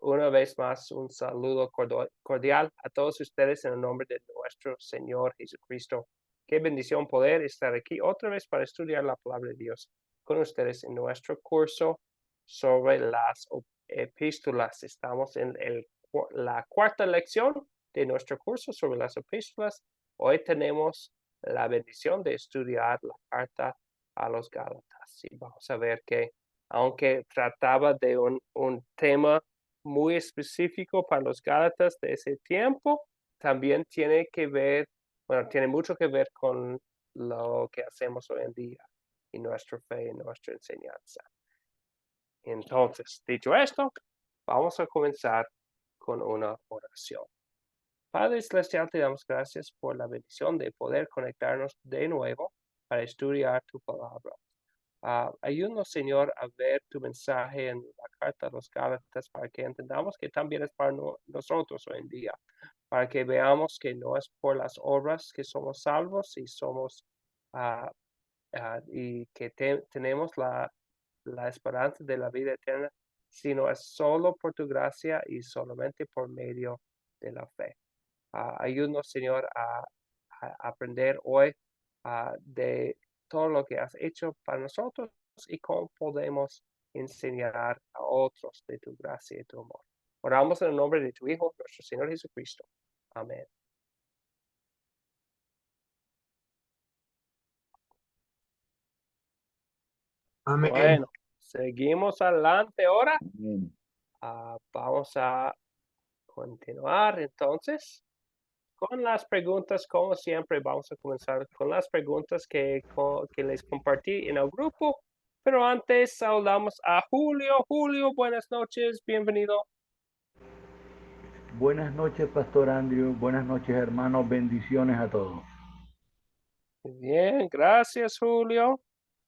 una vez más un saludo cordial a todos ustedes en el nombre de nuestro Señor Jesucristo. Qué bendición poder estar aquí otra vez para estudiar la palabra de Dios con ustedes en nuestro curso sobre las epístolas. Estamos en la cuarta lección de nuestro curso sobre las epístolas. Hoy tenemos la bendición de estudiar la carta a los Gálatas. Y vamos a ver que, aunque trataba de un tema muy específico para los Gálatas de ese tiempo, también tiene mucho que ver con lo que hacemos hoy en día y nuestra fe y nuestra enseñanza. Entonces, dicho esto, vamos a comenzar con una oración. Padre Celestial, te damos gracias por la bendición de poder conectarnos de nuevo para estudiar tu palabra. Ayúdanos, Señor, a ver tu mensaje en la carta a los Gálatas para que entendamos que también es para nosotros hoy en día, para que veamos que no es por las obras que somos salvos y que tenemos la esperanza de la vida eterna, sino es solo por tu gracia y solamente por medio de la fe. Ayúdanos, Señor, a aprender hoy de todo lo que has hecho para nosotros y cómo podemos enseñar a otros de tu gracia y tu amor. Oramos en el nombre de tu Hijo, nuestro Señor Jesucristo. Amén. Amén. Bueno, seguimos adelante ahora. Amén. Vamos a continuar entonces con las preguntas. Como siempre, vamos a comenzar con las preguntas que les compartí en el grupo. Pero antes saludamos a Julio. Julio, buenas noches, bienvenido. Buenas noches, Pastor Andrew. Buenas noches, hermanos. Bendiciones a todos. Bien, gracias, Julio.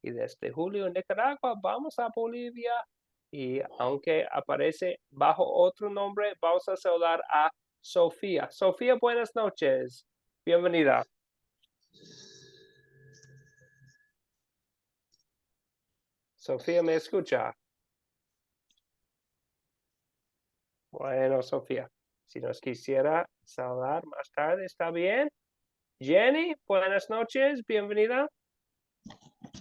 Y desde Julio, Nicaragua, vamos a Bolivia. Y aunque aparece bajo otro nombre, vamos a saludar a Sofía. Sofía, buenas noches. Bienvenida. Sofía, ¿me escucha? Bueno, Sofía, si nos quisiera saludar más tarde, está bien. Jenny, buenas noches, bienvenida.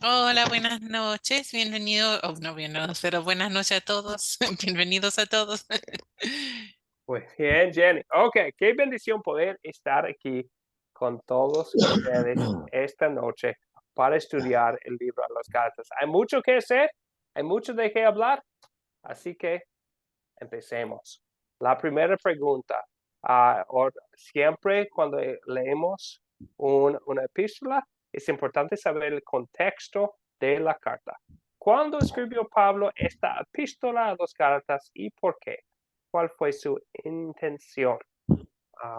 Hola, buenas noches, bienvenido, no bienvenidos, pero buenas noches a todos, bienvenidos a todos. Muy bien, Jenny. Ok, qué bendición poder estar aquí con todos ustedes esta noche para estudiar el libro de los Gálatas. Hay mucho que hacer, hay mucho de qué hablar, así que empecemos. La primera pregunta. Siempre cuando leemos una epístola, es importante saber el contexto de la carta. ¿Cuándo escribió Pablo esta epístola a los Gálatas y por qué? ¿Cuál fue su intención?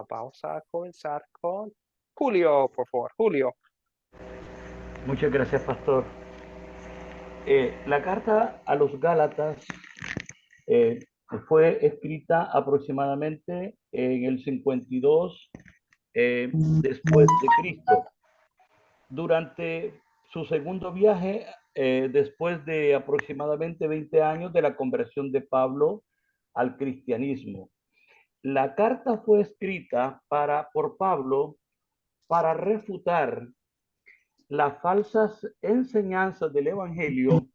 Vamos a comenzar con Julio, por favor. Julio. Muchas gracias, Pastor. La carta a los Gálatas fue escrita aproximadamente en el 52 después de Cristo. Durante su segundo viaje, después de aproximadamente 20 años de la conversión de Pablo al cristianismo. La carta fue escrita por Pablo para refutar las falsas enseñanzas del Evangelio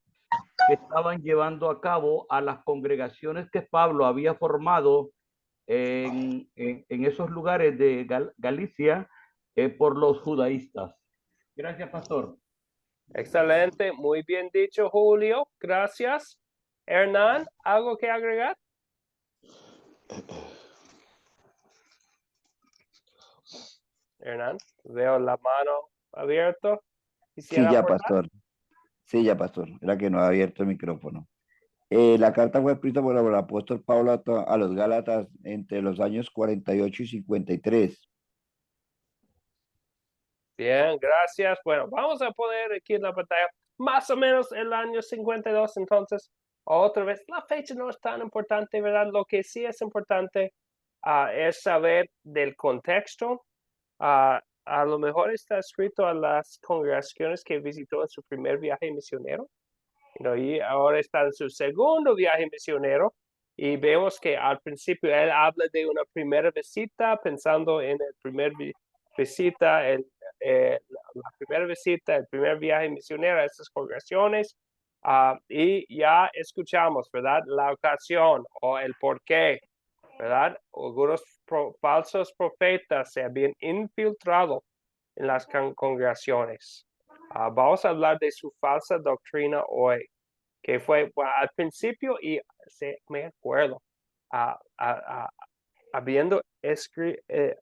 que estaban llevando a cabo a las congregaciones que Pablo había formado en esos lugares de Galicia por los judaístas. Gracias, Pastor. Excelente, muy bien dicho, Julio. Gracias. Hernán, ¿algo que agregar? Hernán, veo la mano abierta. Sí, ya, Pastor. Sí, ya, Pastor. Era que no ha abierto el micrófono. La carta fue escrita por el apóstol Pablo a los Gálatas entre los años 48 y 53. Bien, gracias. Bueno, vamos a poner aquí en la pantalla más o menos el año 52. Entonces, otra vez, la fecha no es tan importante, ¿verdad? Lo que sí es importante es saber del contexto. A lo mejor está escrito a las congregaciones que visitó en su primer viaje misionero. Y ahora está en su segundo viaje misionero. Y vemos que al principio él habla de una primera visita, pensando en el primer visita, la primera visita, el primer viaje misionero a estas congregaciones. Y ya escuchamos, ¿verdad? La ocasión o el porqué, ¿verdad? Algunos falsos profetas se habían infiltrado en las congregaciones. Vamos a hablar de su falsa doctrina hoy, que fue al principio, y me acuerdo, habiendo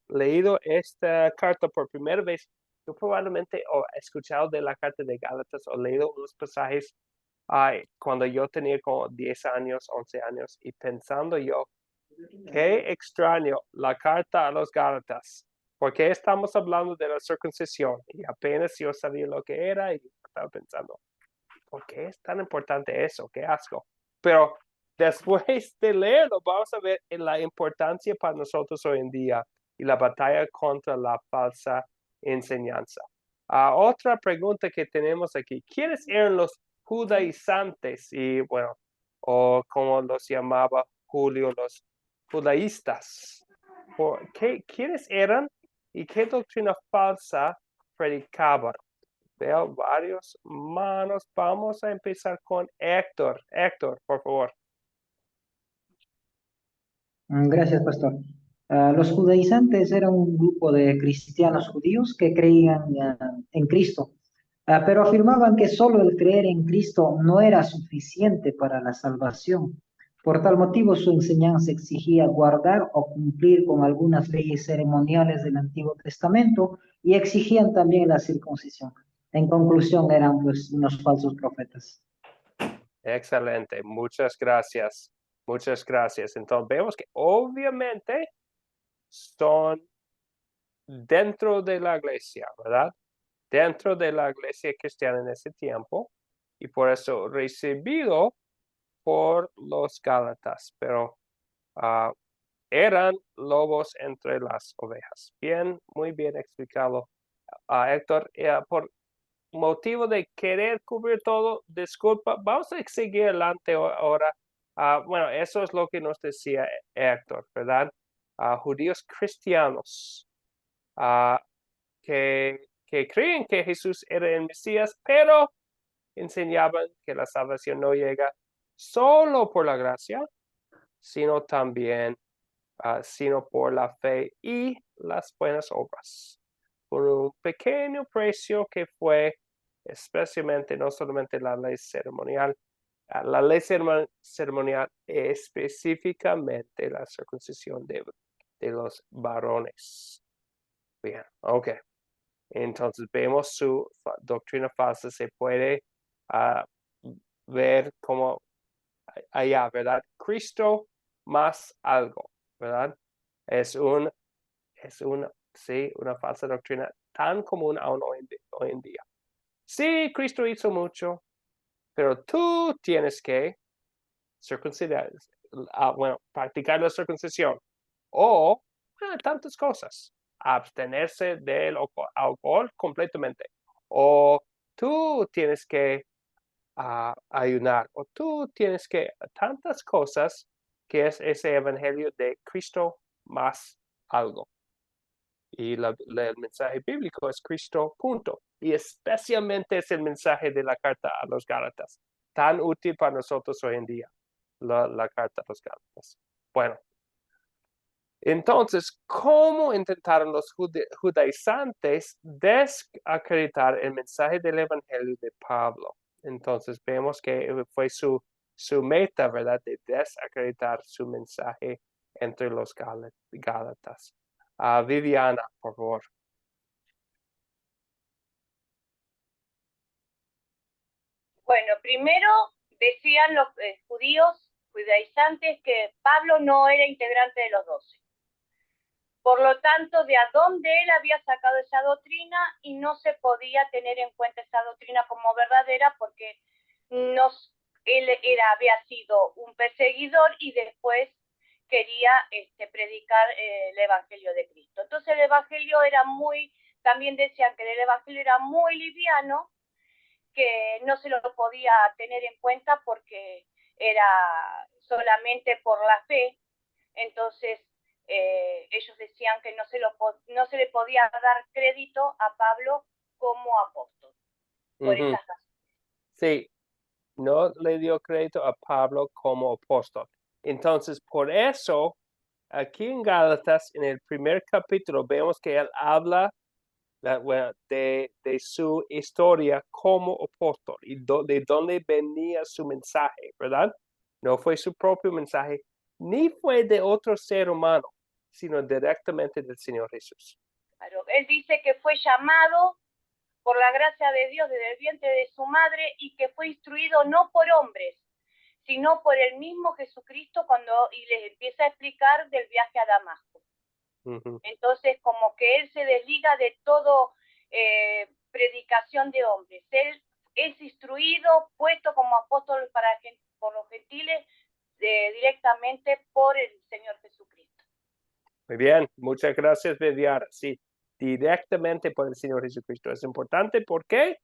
leído esta carta por primera vez, yo probablemente he escuchado de la carta de Gálatas o leído unos pasajes cuando yo tenía como 10 años, 11 años, y pensando yo, qué extraño la carta a los Gálatas. ¿Por qué estamos hablando de la circuncisión? Y apenas yo sabía lo que era y estaba pensando, ¿por qué es tan importante eso? Qué asco. Pero después de leerlo, vamos a ver la importancia para nosotros hoy en día y la batalla contra la falsa enseñanza. Otra pregunta que tenemos aquí, ¿quiénes eran los judaizantes? Y bueno, o como los llamaba Julio, los judaístas. ¿Quiénes eran y qué doctrina falsa predicaban? Veo varios manos. Vamos a empezar con Héctor. Héctor, por favor. Gracias, pastor. Los judaizantes eran un grupo de cristianos judíos que creían en Cristo, pero afirmaban que solo el creer en Cristo no era suficiente para la salvación. Por tal motivo, su enseñanza exigía guardar o cumplir con algunas leyes ceremoniales del Antiguo Testamento y exigían también la circuncisión. En conclusión, eran pues unos falsos profetas. Excelente. Muchas gracias. Muchas gracias. Entonces vemos que obviamente son dentro de la iglesia, ¿verdad? Dentro de la iglesia cristiana en ese tiempo, y por eso recibido por los Gálatas, pero eran lobos entre las ovejas. Bien, muy bien explicado, Héctor. Por motivo de querer cubrir todo, disculpa, vamos a seguir adelante ahora. Bueno, eso es lo que nos decía Héctor, ¿verdad? Judíos cristianos que creen que Jesús era el Mesías, pero enseñaban que la salvación no llega solo por la gracia, sino también sino por la fe y las buenas obras, por un pequeño precio que fue especialmente no solamente la ley ceremonial, específicamente la circuncisión de los varones. Bien, ok. Entonces vemos su doctrina falsa, se puede ver como allá, ¿verdad? Cristo más algo, ¿verdad? Es una falsa doctrina tan común aún hoy en día. Sí, Cristo hizo mucho, pero tú tienes que circuncidar, practicar la circuncisión o tantas cosas, abstenerse del alcohol completamente, o tú tienes que ayunar, o tú tienes que tantas cosas, que es ese evangelio de Cristo más algo. Y el mensaje bíblico es Cristo, punto. Y especialmente es el mensaje de la carta a los Gálatas, tan útil para nosotros hoy en día, la carta a los Gálatas. Bueno, entonces, ¿cómo intentaron los judaizantes desacreditar el mensaje del evangelio de Pablo? Entonces, vemos que fue su meta, ¿verdad?, de desacreditar su mensaje entre los Gálatas. Viviana, por favor. Bueno, primero decían los judíos judaizantes que Pablo no era integrante de los 12. Por lo tanto, de a dónde él había sacado esa doctrina, y no se podía tener en cuenta esa doctrina como verdadera porque él había sido un perseguidor y después quería predicar el evangelio de Cristo. Entonces el evangelio era también decían que el evangelio era muy liviano, que no se lo podía tener en cuenta porque solamente por la fe. Entonces ellos decían que no se le podía dar crédito a Pablo como apóstol por Ujú. esas razones. Sí, no le dio crédito a Pablo como apóstol. Entonces, por eso, aquí en Gálatas, en el primer capítulo, vemos que él habla de su historia como apóstol y de dónde venía su mensaje, ¿verdad? No fue su propio mensaje, ni fue de otro ser humano, sino directamente del Señor Jesús. Claro, él dice que fue llamado por la gracia de Dios desde el vientre de su madre y que fue instruido no por hombres, sino por el mismo Jesucristo y les empieza a explicar del viaje a Damasco. Uh-huh. Entonces, como que él se desliga de todo predicación de hombres. Él es instruido, puesto como apóstol por los gentiles directamente por el Señor Jesucristo. Muy bien, muchas gracias, Viviana. Sí, directamente por el Señor Jesucristo. Es importante, ¿por qué?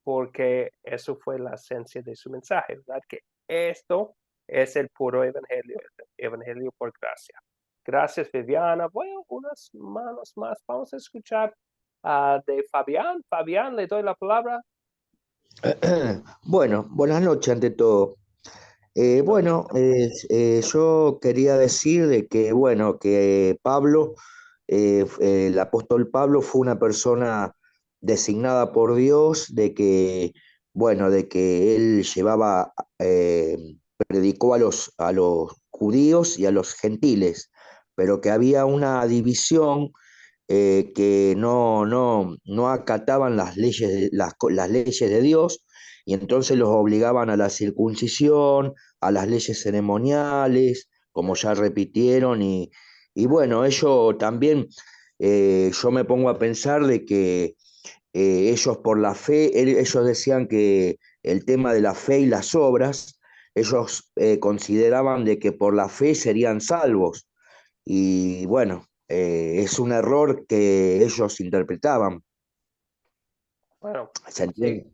Porque eso fue la esencia de su mensaje, ¿verdad? Que esto es el puro evangelio, el evangelio por gracia. Gracias, Viviana. Bueno, unas manos más. Vamos a escuchar de Fabián. Fabián, le doy la palabra. Bueno, buenas noches ante todo. Yo quería decir de que, bueno, que Pablo, el apóstol Pablo fue una persona designada por Dios, de que, bueno, de que él predicó a los judíos y a los gentiles, pero que había una división que no acataban las leyes las leyes de Dios, y entonces los obligaban a la circuncisión, a las leyes ceremoniales, como ya repitieron, y bueno, ello también, yo me pongo a pensar de que ellos por la fe, ellos decían que el tema de la fe y las obras, ellos consideraban de que por la fe serían salvos. Y bueno, es un error que ellos interpretaban. Bueno, ¿Se entiende? sí,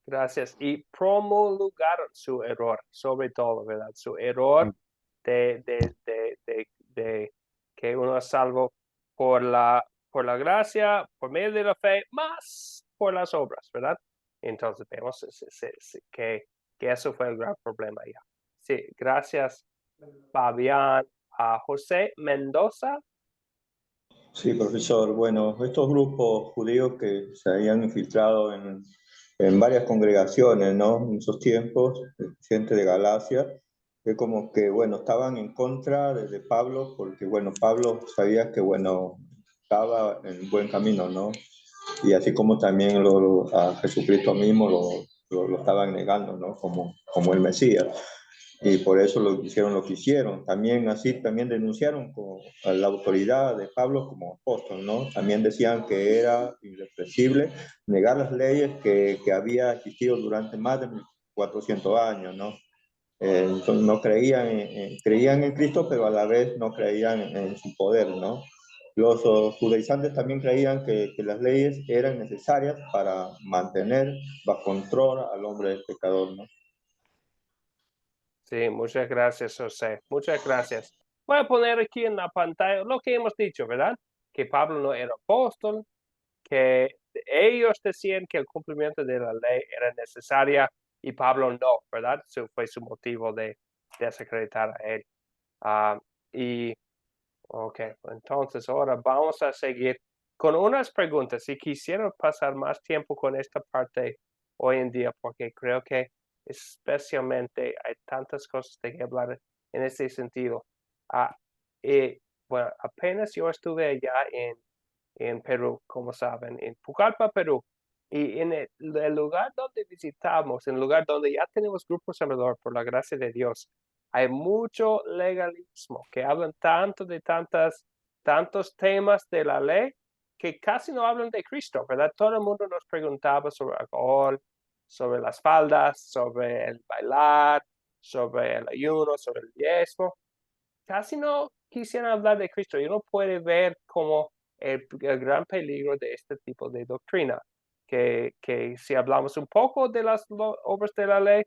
gracias. Y promulgaron su error, sobre todo, ¿verdad? Su error de que uno es salvo por la gracia, por medio de la fe, más por las obras, ¿verdad? Entonces vemos que eso fue el gran problema ya. Sí, gracias, Fabián. A José Mendoza. Sí, profesor. Bueno, estos grupos judíos que se habían infiltrado en varias congregaciones, ¿no? En esos tiempos, gente de Galacia, que como que, bueno, estaban en contra de Pablo, porque, bueno, Pablo sabía que, bueno, estaba en buen camino, ¿no? Y así como también a Jesucristo mismo lo estaban negando, ¿no? Como el Mesías. Y por eso hicieron lo que hicieron. También así, también denunciaron a la autoridad de Pablo como apóstol, ¿no? También decían que era irreprensible negar las leyes que había existido durante más de 400 años, ¿no? Entonces no creían en Cristo, pero a la vez no creían en su poder, ¿no? Los judaizantes también creían que las leyes eran necesarias para mantener bajo control al hombre pecador, ¿no? Sí, muchas gracias, José. Muchas gracias. Voy a poner aquí en la pantalla lo que hemos dicho, ¿verdad? Que Pablo no era apóstol, que ellos decían que el cumplimiento de la ley era necesaria y Pablo no, ¿verdad? Eso fue su motivo de desacreditar a él. Ok, entonces ahora vamos a seguir con unas preguntas y quisiera pasar más tiempo con esta parte hoy en día porque creo que especialmente hay tantas cosas de que hablar en este sentido. Bueno, apenas yo estuve allá en Perú, como saben, en Pucallpa, Perú, y en el lugar donde visitamos, en el lugar donde ya tenemos grupos alrededor, por la gracia de Dios, hay mucho legalismo, que hablan tanto de tantos temas de la ley que casi no hablan de Cristo, ¿verdad? Todo el mundo nos preguntaba sobre alcohol, sobre las faldas, sobre el bailar, sobre el ayuno, sobre el diezmo. Casi no quisieran hablar de Cristo. Y uno puede ver como el gran peligro de este tipo de doctrina, que si hablamos un poco de las obras de la ley,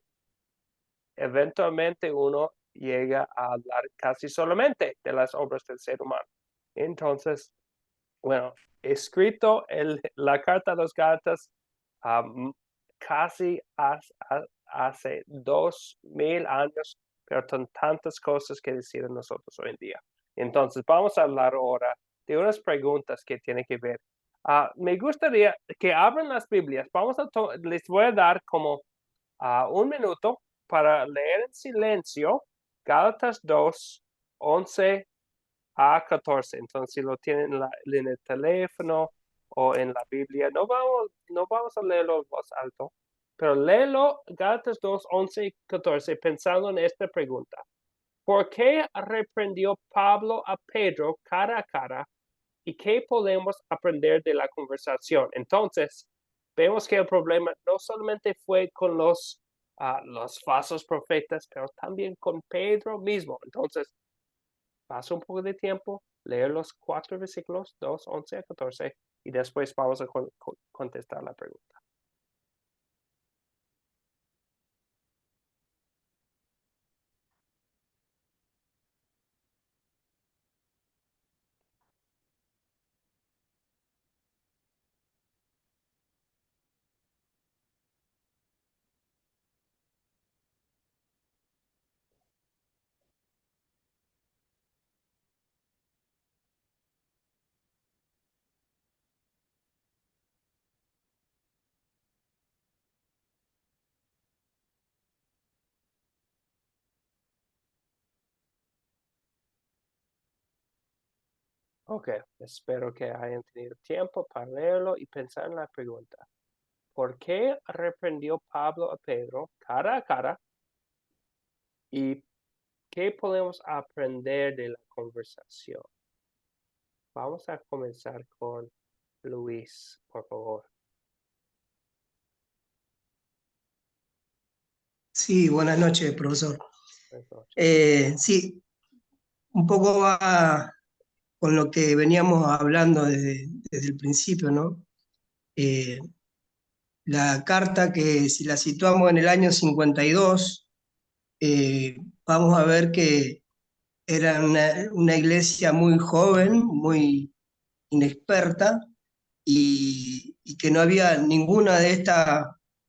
eventualmente uno llega a hablar casi solamente de las obras del ser humano. Entonces, bueno, escrito la carta a los Gálatas casi hace 2000 años, pero son tantas cosas que decir a nosotros hoy en día. Entonces, vamos a hablar ahora de unas preguntas que tienen que ver. Me gustaría que abran las Biblias. Les voy a dar como 1 minuto para leer en silencio Gálatas 2, 11 a 14. Entonces, si lo tienen en el teléfono o en la Biblia, no vamos a leerlo en voz alta, pero léelo Gálatas 2, 11 y 14 pensando en esta pregunta. ¿Por qué reprendió Pablo a Pedro cara a cara? ¿Y qué podemos aprender de la conversación? Entonces, vemos que el problema no solamente fue con los falsos profetas, pero también con Pedro mismo. Entonces, pasa un poco de tiempo, leer los 4 versículos, 2, 11 a 14, y después vamos a contestar la pregunta. Ok, espero que hayan tenido tiempo para leerlo y pensar en la pregunta. ¿Por qué reprendió Pablo a Pedro cara a cara? ¿Y qué podemos aprender de la conversación? Vamos a comenzar con Luis, por favor. Sí, buenas noches, profesor. Buenas noches. Sí, un poco va con lo que veníamos hablando desde el principio, ¿no? La carta que si la situamos en el año 52, vamos a ver que era una iglesia muy joven, muy inexperta, y que no había ninguna de estos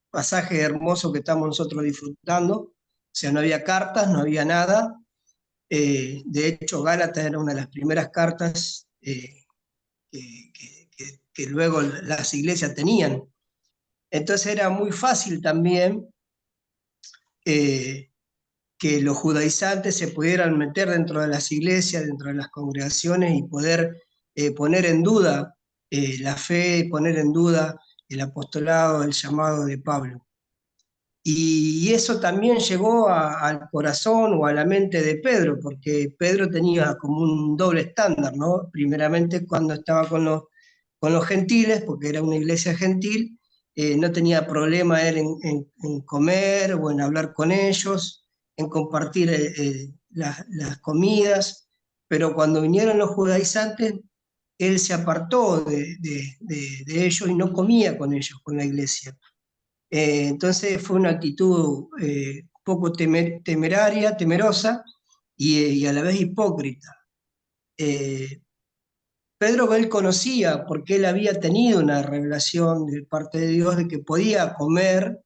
pasajes hermosos que estamos nosotros disfrutando, o sea, no había cartas, no había nada. De hecho, Gálatas era una de las primeras cartas que luego las iglesias tenían. Entonces era muy fácil también que los judaizantes se pudieran meter dentro de las iglesias, dentro de las congregaciones y poder poner en duda la fe, poner en duda el apostolado, el llamado de Pablo. Y eso también llegó al corazón o a la mente de Pedro, porque Pedro tenía como un doble estándar, ¿no? Primeramente cuando estaba con los gentiles, porque era una iglesia gentil, no tenía problema él en comer o en hablar con ellos, en compartir las comidas, pero cuando vinieron los judaizantes, él se apartó de ellos y no comía con ellos, con la iglesia. Entonces fue una actitud poco temeraria, temerosa y a la vez hipócrita. Pedro él conocía porque él había tenido una revelación de parte de Dios de que podía comer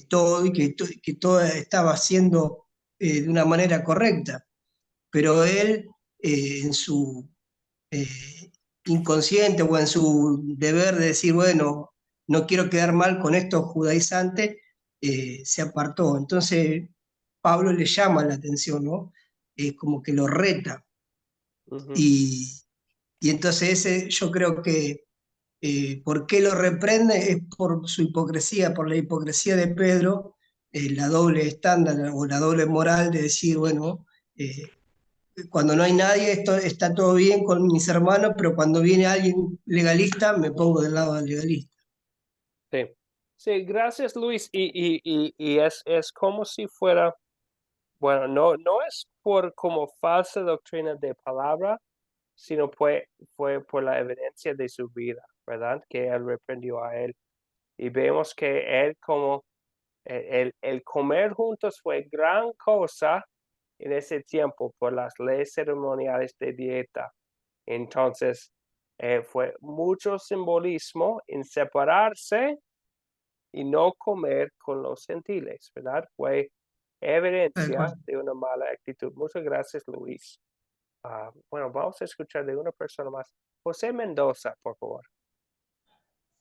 todo y que todo estaba haciendo de una manera correcta, pero él en su inconsciente o en su deber de decir, bueno, no quiero quedar mal con estos judaizantes, se apartó. Entonces Pablo le llama la atención, ¿no? Como que lo reta. Y, y entonces yo creo que ¿por qué lo reprende? Es por su hipocresía, por la hipocresía de Pedro, la doble estándar o la doble moral de decir, bueno, cuando no hay nadie, esto está todo bien con mis hermanos, pero cuando viene alguien legalista, me pongo del lado del legalista. Sí, sí, gracias Luis. Y es como si fuera, bueno, no es por como falsa doctrina de palabra, sino fue por la evidencia de su vida, ¿verdad? Que él reprendió a él. Y vemos que él como El comer juntos fue gran cosa en ese tiempo por las leyes ceremoniales de dieta. Entonces, fue mucho simbolismo en separarse y no comer con los gentiles, ¿verdad? Fue evidencia de una mala actitud. Muchas gracias, Luis. Bueno, vamos a escuchar de una persona más. José Mendoza, por favor.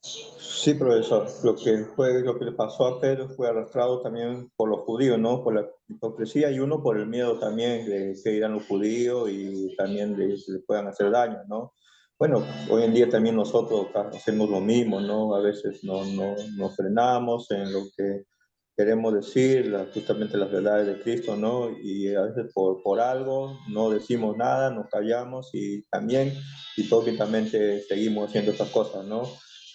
Sí, profesor. Lo que le pasó a Pedro fue arrastrado también por los judíos, ¿no? Por la hipocresía y uno por el miedo también de que irán los judíos y también de que le puedan hacer daño, ¿no? Bueno, hoy en día también nosotros hacemos lo mismo, ¿no? A veces no nos frenamos en lo que queremos decir, justamente las verdades de Cristo, ¿no? Y a veces por algo no decimos nada, nos callamos y también hipócritamente seguimos haciendo estas cosas, ¿no?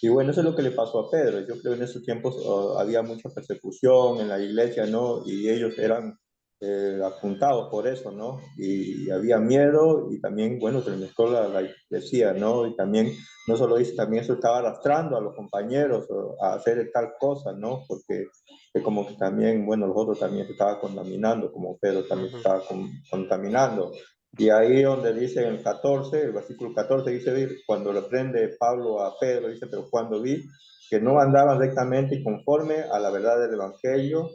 Y bueno, eso es lo que le pasó a Pedro. Yo creo que en esos tiempos había mucha persecución en la iglesia, ¿no? Y ellos eran apuntados por eso, ¿no? Y había miedo y también, bueno, se les mezcló la hipocresía, ¿no? Y también, no solo dice, también eso estaba arrastrando a los compañeros a hacer tal cosa, ¿no? Porque es como que también, bueno, los otros también se estaban contaminando, como Pedro también se estaba contaminando. Y ahí donde dice en el 14, el versículo 14 dice, cuando le prende Pablo a Pedro, dice, pero cuando vi que no andaban rectamente y conforme a la verdad del Evangelio,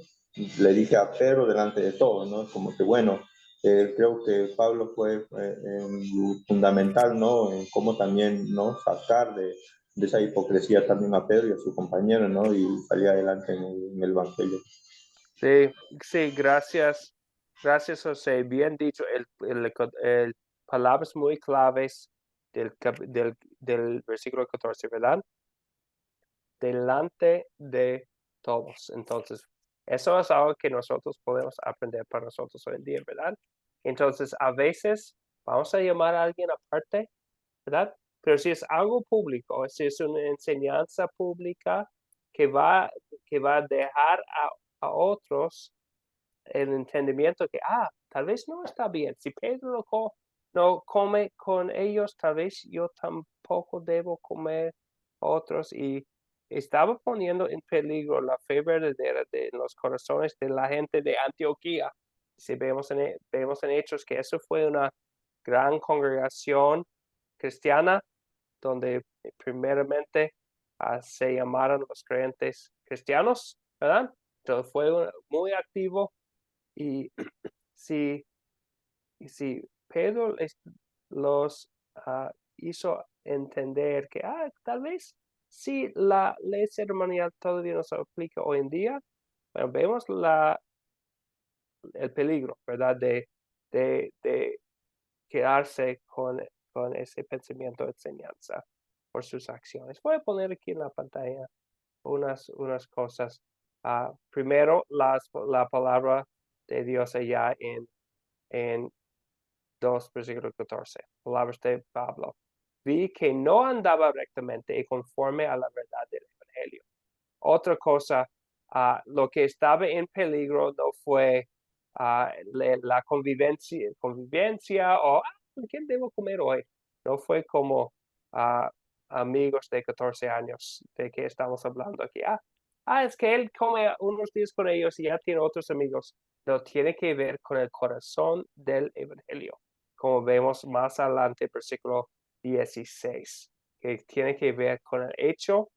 le dije a Pedro delante de todos, ¿no? Como que bueno, creo que Pablo fue fundamental, ¿no? En cómo también, ¿no? Sacar de esa hipocresía también a Pedro y a su compañero, ¿no? Y salir adelante en el Evangelio. Sí, gracias. Gracias, José. Bien dicho, el palabras muy claves del versículo 14, ¿verdad? Delante de todos. Entonces, eso es algo que nosotros podemos aprender para nosotros hoy en día, ¿verdad? Entonces, a veces vamos a llamar a alguien aparte, ¿verdad? Pero si es algo público, si es una enseñanza pública que va a dejar a otros el entendimiento que, tal vez no está bien. Si Pedro no come con ellos, tal vez yo tampoco debo comer otros. Y estaba poniendo en peligro la fe verdadera de los corazones de la gente de Antioquía. Si vemos en Hechos que eso fue una gran congregación cristiana donde primeramente se llamaron los creyentes cristianos, ¿verdad? Entonces fue muy activo y si Pedro los hizo entender que tal vez si la ley ceremonial todavía no se aplica hoy en día, bueno, vemos el peligro, ¿verdad? De quedarse con ese pensamiento de enseñanza por sus acciones. Voy a poner aquí en la pantalla unas cosas. Primero, la palabra de Dios allá en 2, versículo 14. Palabras de Pablo. Vi que no andaba rectamente y conforme a la verdad del Evangelio. Otra cosa, lo que estaba en peligro no fue la convivencia o ¿qué debo comer hoy? No fue como amigos de 14 años de que estamos hablando aquí. Es que él come unos días con ellos y ya tiene otros amigos. No, tiene que ver con el corazón del Evangelio, como vemos más adelante, versículo 16, que tiene que ver con el hecho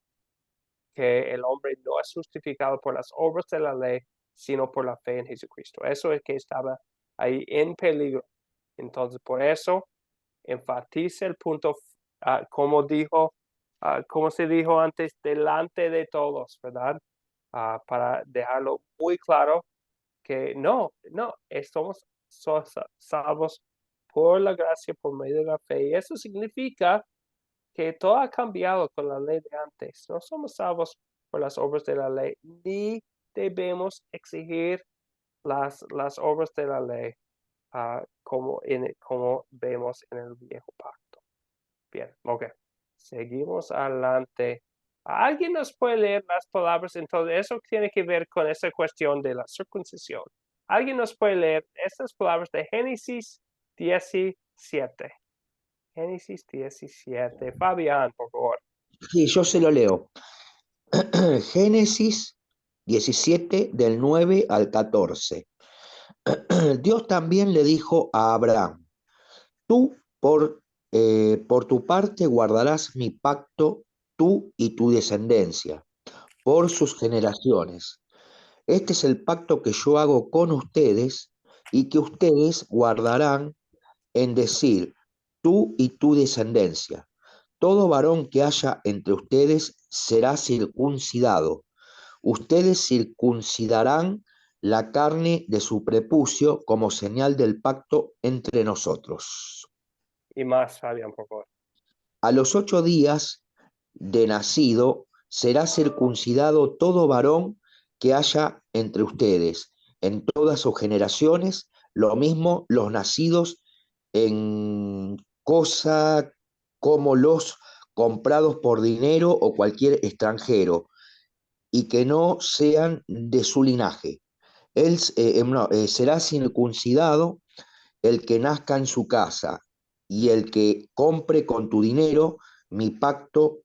que el hombre no es justificado por las obras de la ley, sino por la fe en Jesucristo. Eso es que estaba ahí en peligro. Entonces, por eso, enfatiza el punto, como se dijo antes, delante de todos, ¿verdad? Para dejarlo muy claro que no, somos salvos por la gracia, por medio de la fe. Y eso significa que todo ha cambiado con la ley de antes. No somos salvos por las obras de la ley, ni debemos exigir las obras de la ley como vemos en el viejo pacto. Bien, ok. Seguimos adelante. ¿Alguien nos puede leer las palabras? Entonces, eso tiene que ver con esa cuestión de la circuncisión. ¿Alguien nos puede leer estas palabras de Génesis 17? Génesis 17. Fabián, por favor. Sí, yo se lo leo. Génesis 17 del 9 al 14. Dios también le dijo a Abraham, tú por tu parte guardarás mi pacto, tú y tu descendencia, por sus generaciones. Este es el pacto que yo hago con ustedes y que ustedes guardarán en decir, tú y tu descendencia. Todo varón que haya entre ustedes será circuncidado. Ustedes circuncidarán la carne de su prepucio como señal del pacto entre nosotros. Y más, Fabián, por favor. A los 8 días de nacido será circuncidado todo varón que haya entre ustedes, en todas sus generaciones, lo mismo los nacidos en cosa como los comprados por dinero o cualquier extranjero, y que no sean de su linaje. Será circuncidado el que nazca en su casa, y el que compre con tu dinero, mi pacto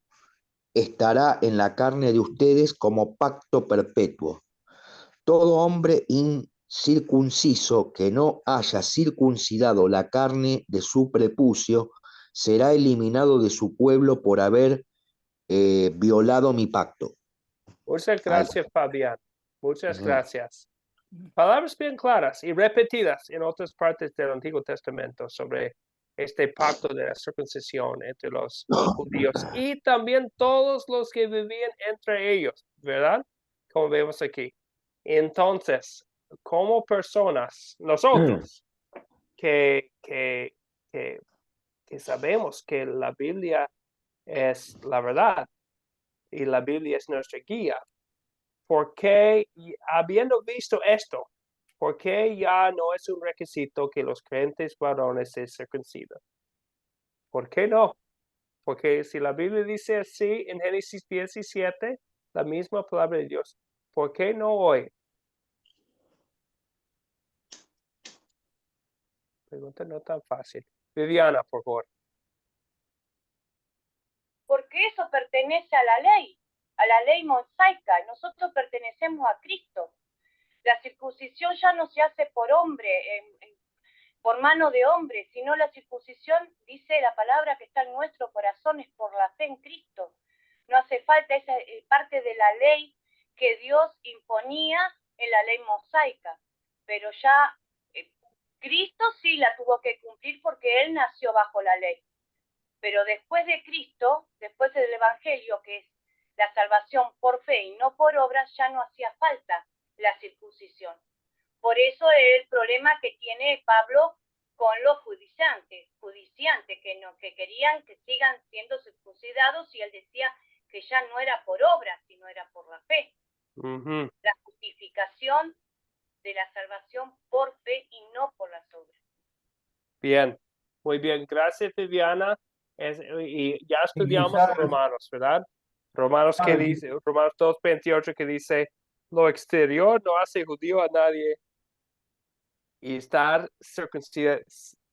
estará en la carne de ustedes como pacto perpetuo. Todo hombre incircunciso que no haya circuncidado la carne de su prepucio será eliminado de su pueblo por haber violado mi pacto. Muchas gracias, Fabián. Muchas gracias. Palabras bien claras y repetidas en otras partes del Antiguo Testamento sobre este pacto de la circuncisión entre los judíos y también todos los que vivían entre ellos, ¿verdad? Como vemos aquí. Entonces, como personas, nosotros que sabemos que la Biblia es la verdad y la Biblia es nuestra guía, ¿por qué, habiendo visto esto, por qué ya no es un requisito que los creyentes varones se circuncidan? ¿Por qué no? Porque si la Biblia dice así en Génesis 17, la misma palabra de Dios, ¿por qué no hoy? Pregunta no tan fácil. Viviana, por favor. Porque eso pertenece a la ley mosaica. Nosotros pertenecemos a Cristo. La circuncisión ya no se hace por hombre, por mano de hombre, sino la circuncisión, dice la palabra que está en nuestro corazón, es por la fe en Cristo. No hace falta esa parte de la ley que Dios imponía en la ley mosaica, pero ya Cristo sí la tuvo que cumplir porque Él nació bajo la ley. Pero después de Cristo, después del Evangelio, que es la salvación por fe y no por obras, ya no hacía falta la circuncisión. Por eso es el problema que tiene Pablo con los judiciantes que querían que sigan siendo circuncidados, y él decía que ya no era por obras, sino era por la fe. La justificación de la salvación por fe y no por las obras. Bien, muy bien. Gracias, Viviana. Y ya estudiamos Romanos, ¿verdad? Romanos que dice, Romanos 2:28, que dice, lo exterior no hace judío a nadie, y estar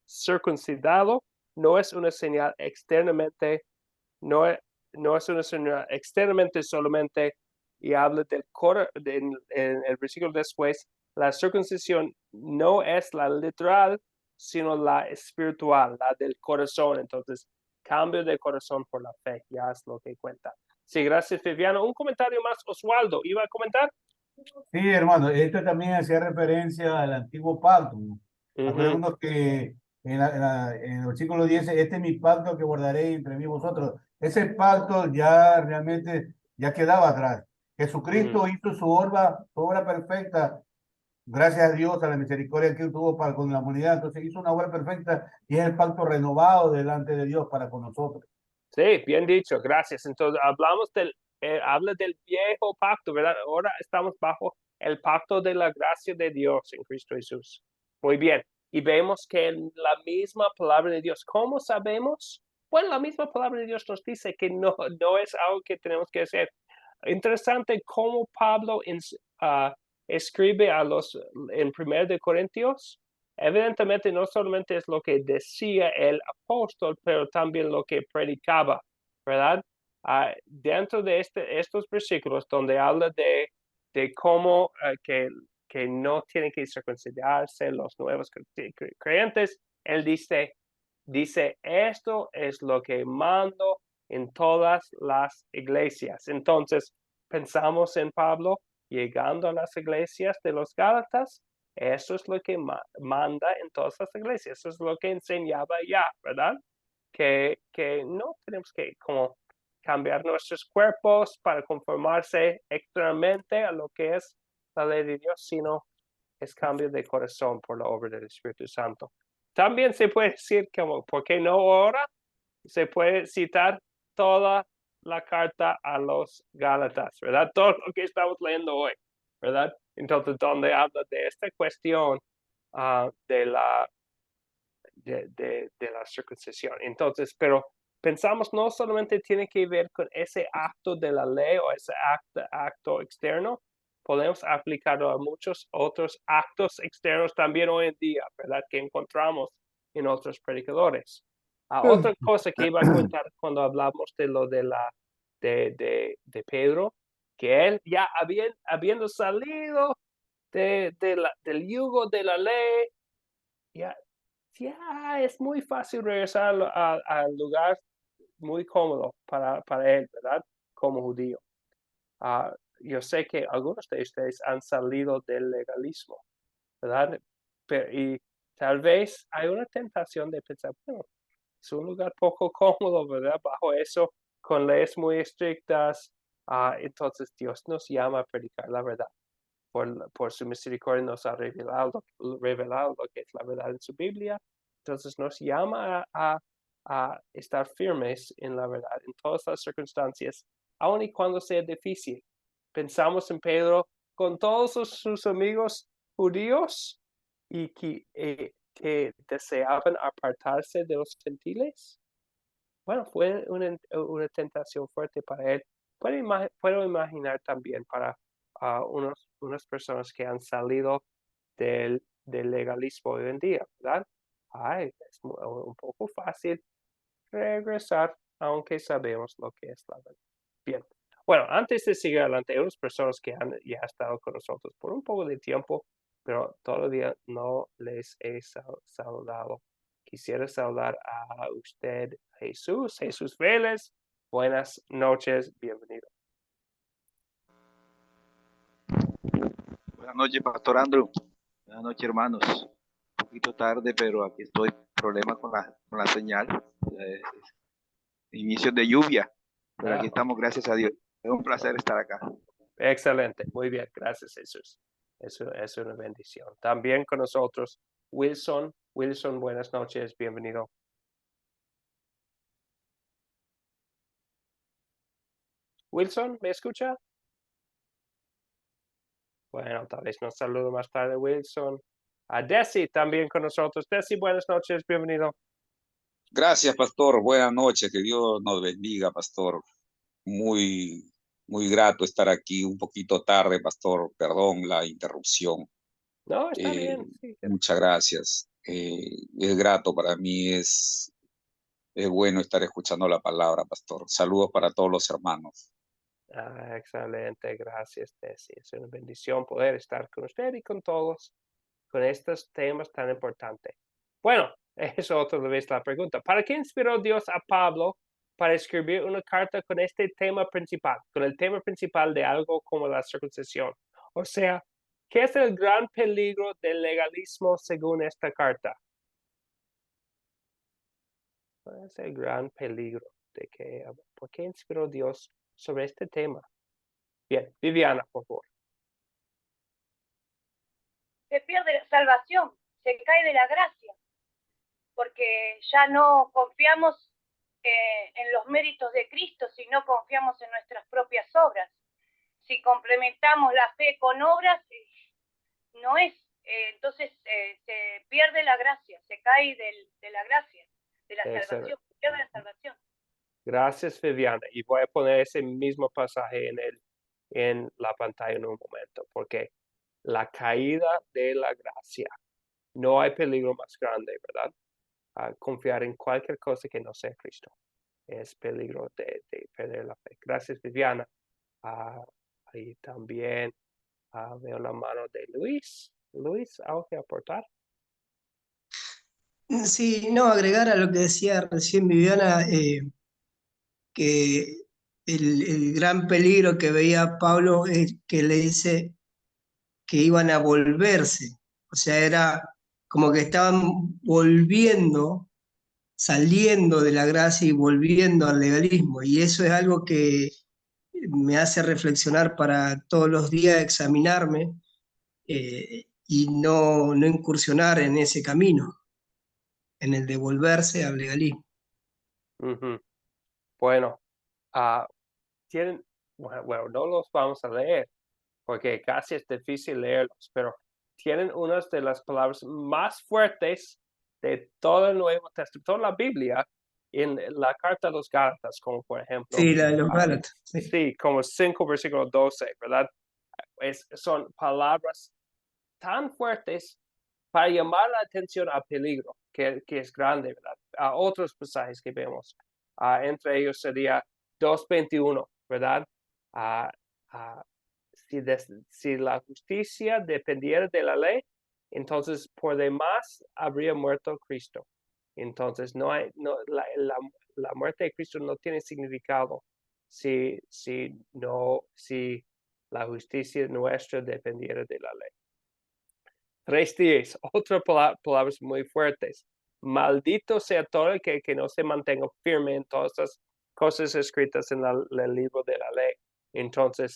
circuncidado no es una señal externamente, no es una señal externamente solamente, y habla en el versículo después, la circuncisión no es la literal, sino la espiritual, la del corazón. Entonces, cambio de corazón por la fe, ya es lo que cuenta. Sí, gracias, Viviana. Un comentario más, Oswaldo, ¿iba a comentar? Sí, hermano, esto también hacía referencia al antiguo pacto, ¿no? Acordémonos que en el versículo 10, este es mi pacto que guardaré entre mí y vosotros. Ese pacto ya realmente ya quedaba atrás. Jesucristo hizo su obra perfecta, gracias a Dios, a la misericordia que tuvo para con la humanidad. Entonces hizo una obra perfecta y es el pacto renovado delante de Dios para con nosotros. Sí, bien dicho, gracias. Entonces hablamos habla del viejo pacto, ¿verdad? Ahora estamos bajo el pacto de la gracia de Dios en Cristo Jesús. Muy bien. Y vemos que en la misma palabra de Dios, ¿cómo sabemos? Bueno, la misma palabra de Dios nos dice que no es algo que tenemos que hacer. Interesante cómo Pablo escribe en 1 de Corintios. Evidentemente no solamente es lo que decía el apóstol, pero también lo que predicaba, ¿verdad? Dentro de estos versículos donde habla de de cómo que no tienen que circuncidarse los nuevos creyentes, él dice, esto es lo que mando en todas las iglesias. Entonces, pensamos en Pablo llegando a las iglesias de los Gálatas. Eso es lo que manda en todas las iglesias. Eso es lo que enseñaba ya, ¿verdad? Que no tenemos que como cambiar nuestros cuerpos para conformarse externamente a lo que es la ley de Dios, sino es cambio de corazón por la obra del Espíritu Santo. También se puede decir como, ¿por qué no ahora? Se puede citar toda la carta a los Gálatas, ¿verdad? Todo lo que estamos leyendo hoy, ¿verdad? Entonces, donde habla de esta cuestión de la circuncisión. Entonces, pero pensamos no solamente tiene que ver con ese acto de la ley o ese acto externo, podemos aplicarlo a muchos otros actos externos también hoy en día, ¿verdad? Que encontramos en otros predicadores. Otra cosa que iba a contar cuando hablamos de lo de Pedro, que él ya habiendo salido del yugo de la ley, ya es muy fácil regresar al lugar muy cómodo para él, ¿verdad? Como judío. Yo sé que algunos de ustedes han salido del legalismo, ¿verdad? Y tal vez hay una tentación de pensar, bueno, es un lugar poco cómodo, ¿verdad? Bajo eso, con leyes muy estrictas, entonces Dios nos llama a predicar la verdad. Por su misericordia nos ha revelado lo que es la verdad en su Biblia. Entonces nos llama a estar firmes en la verdad en todas las circunstancias, aun y cuando sea difícil. Pensamos en Pedro con todos sus amigos judíos y que deseaban apartarse de los gentiles. Bueno, fue una tentación fuerte para él. Puedo imaginar también para unas personas que han salido del legalismo hoy en día, ¿verdad? Es un poco fácil regresar, aunque sabemos lo que es la verdad. Bien. Bueno, antes de seguir adelante, hay unas personas que han ya estado con nosotros por un poco de tiempo, pero todavía no les he saludado. Quisiera saludar a usted, Jesús Vélez. Buenas noches, bienvenido. Buenas noches, Pastor Andrew. Buenas noches, hermanos. Un poquito tarde, pero aquí estoy. Problema con la señal. Inicios de lluvia. Pero aquí estamos, gracias a Dios. Es un placer estar acá. Excelente, muy bien, gracias, Jesús. Eso es una bendición. También con nosotros, Wilson. Wilson, buenas noches, bienvenido. Wilson, ¿me escucha? Bueno, tal vez nos saludo más tarde, Wilson. A Desi también con nosotros. Desi, buenas noches, bienvenido. Gracias, pastor. Buenas noches. Que Dios nos bendiga, pastor. Muy, muy grato estar aquí un poquito tarde, pastor. Perdón la interrupción. No, está bien. Sí. Muchas gracias. Es grato para mí, es bueno estar escuchando la palabra, pastor. Saludos para todos los hermanos. Excelente, gracias, Desi. Es una bendición poder estar con usted y con todos con estos temas tan importantes. Bueno, eso otra vez la pregunta. ¿Para qué inspiró Dios a Pablo para escribir una carta con este tema principal, con el tema principal de algo como la circuncisión? O sea, ¿qué es el gran peligro del legalismo según esta carta? ¿Cuál es el gran peligro por qué inspiró Dios sobre este tema? Bien, Viviana, por favor. Se pierde la salvación, se cae de la gracia, porque ya no confiamos en los méritos de Cristo, sino confiamos en nuestras propias obras. Si complementamos la fe con obras, no es, entonces se pierde la gracia, se cae de la gracia, de la salvación, se pierde la salvación. Gracias, Viviana. Y voy a poner ese mismo pasaje en la pantalla en un momento, porque la caída de la gracia, no hay peligro más grande, ¿verdad? Confiar en cualquier cosa que no sea Cristo. Es peligro de perder la fe. Gracias, Viviana. Y también Veo la mano de Luis. Luis, ¿algo que aportar? Sí, no, agregar a lo que decía recién Viviana, que el gran peligro que veía Pablo es que le dice que iban a volverse. O sea, era como que estaban volviendo, saliendo de la gracia y volviendo al legalismo. Y eso es algo que me hace reflexionar para todos los días, examinarme y no incursionar en ese camino, en el de volverse al legalismo. Ujú. Bueno, tienen, bueno, no los vamos a leer porque casi es difícil leerlos, pero tienen unas de las palabras más fuertes de todo el Nuevo Testamento, toda la Biblia, en la carta a los Gálatas, como por ejemplo, Sí, la de los Gálatas. Sí. sí, como 5 versículos 12, ¿verdad? Son palabras tan fuertes para llamar la atención al peligro, que es grande, ¿verdad? A otros pasajes que vemos. Entre ellos sería 2:21, ¿verdad? Si la justicia dependiera de la ley, entonces por demás habría muerto Cristo. Entonces la muerte de Cristo no tiene significado si la justicia nuestra dependiera de la ley. 3:10, otras palabras muy fuertes. Maldito sea todo el que no se mantenga firme en todas las cosas escritas en el libro de la ley. Entonces,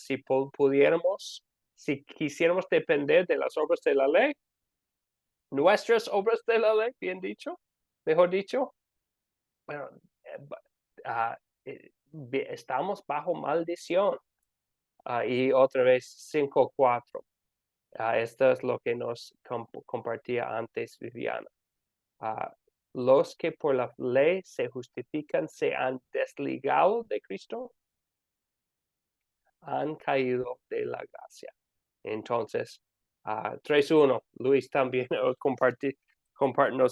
si quisiéramos depender de las obras de la ley, nuestras obras de la ley, mejor dicho, bueno, estamos bajo maldición. Y otra vez 5:4. Esto es lo que nos compartía antes Viviana. Los que por la ley se justifican se han desligado de Cristo, han caído de la gracia. Entonces, 3:1, Luis también nos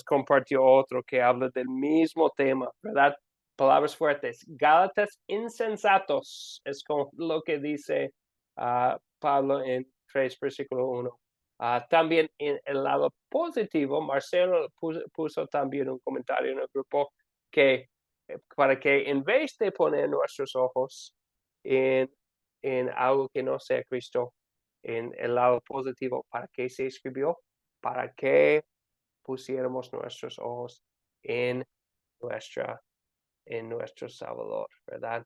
compartió otro que habla del mismo tema, ¿verdad? Palabras fuertes. Gálatas insensatos, es como lo que dice Pablo en 3, versículo 1. También en el lado positivo, Marcelo puso también un comentario en el grupo que para que en vez de poner nuestros ojos en algo que no sea Cristo, en el lado positivo, ¿para qué se escribió? Para que pusiéramos nuestros ojos en nuestro Salvador, ¿verdad?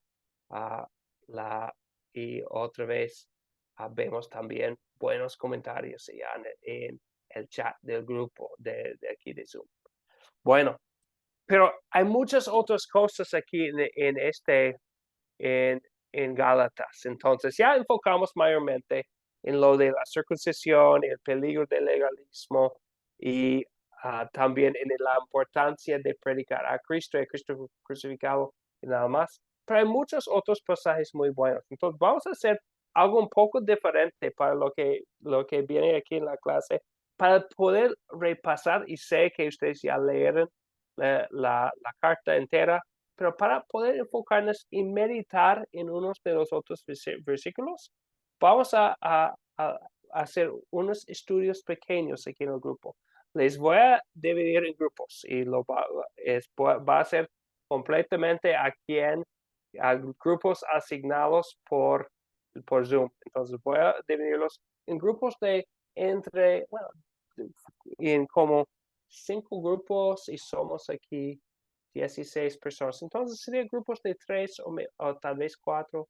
Y otra vez vemos también buenos comentarios ya en el chat del grupo de aquí de Zoom. Bueno, pero hay muchas otras cosas aquí en Gálatas. Entonces ya enfocamos mayormente en lo de la circuncisión, el peligro del legalismo y también en la importancia de predicar a Cristo crucificado y nada más. Pero hay muchos otros pasajes muy buenos. Entonces vamos a hacer algo un poco diferente para lo que viene aquí en la clase, para poder repasar, y sé que ustedes ya leyeron la carta entera, pero para poder enfocarnos y meditar en unos de los otros versículos, vamos a hacer unos estudios pequeños aquí en el grupo. Les voy a dividir en grupos y va a ser completamente a grupos asignados por Zoom. Entonces voy a dividirlos en grupos en como 5 grupos y somos aquí 16 personas. Entonces serían grupos de 3 o tal vez 4.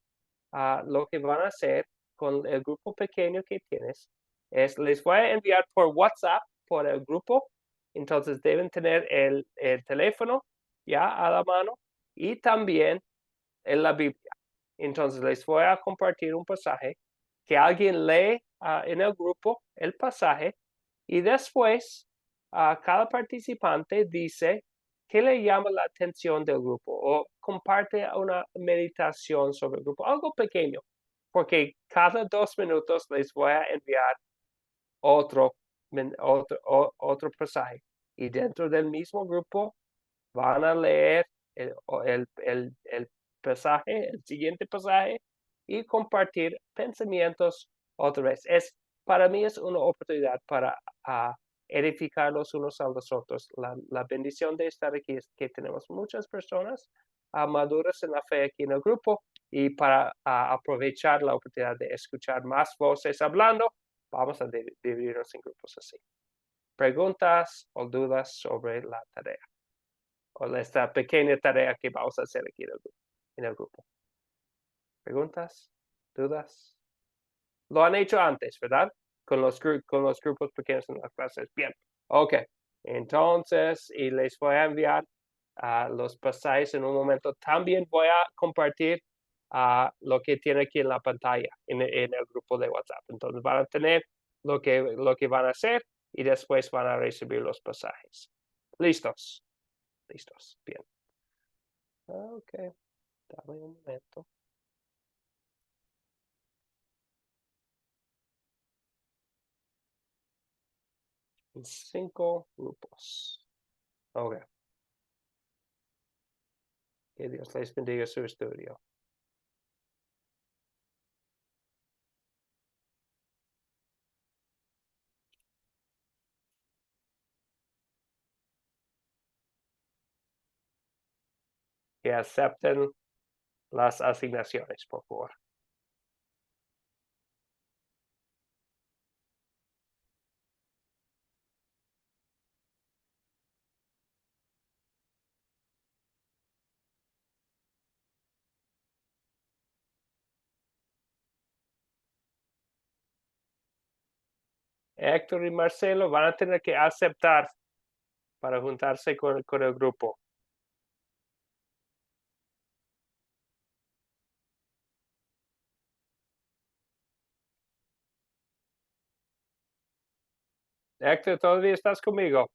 Lo que van a hacer con el grupo pequeño que tienes es, les voy a enviar por WhatsApp, por el grupo. Entonces deben tener el teléfono ya a la mano y también en la Biblia. Entonces les voy a compartir un pasaje que alguien lee en el grupo el pasaje y después cada participante dice qué le llama la atención del grupo o comparte una meditación sobre el grupo, algo pequeño, porque cada 2 minutos les voy a enviar otro pasaje y dentro del mismo grupo van a leer el pasaje, el siguiente pasaje y compartir pensamientos otra vez. Para mí es una oportunidad para edificar los unos a los otros. La bendición de estar aquí es que tenemos muchas personas maduras en la fe aquí en el grupo, y para aprovechar la oportunidad de escuchar más voces hablando, vamos a dividirnos en grupos así. Preguntas o dudas sobre la tarea, o esta pequeña tarea que vamos a hacer aquí en el grupo. ¿Preguntas? ¿Dudas? Lo han hecho antes, ¿verdad? Con los grupos pequeños en las clases. Bien. Ok. Entonces, y les voy a enviar los pasajes en un momento. También voy a compartir lo que tiene aquí en la pantalla, en el grupo de WhatsApp. Entonces van a tener lo que van a hacer, y después van a recibir los pasajes. ¿Listos? Listos. Bien. Ok. Dame un momento. 5 grupos. Ok. Que Dios les bendiga su estudio. Que acepten las asignaciones, por favor. Héctor y Marcelo van a tener que aceptar para juntarse con el grupo. Héctor, ¿todavía estás conmigo?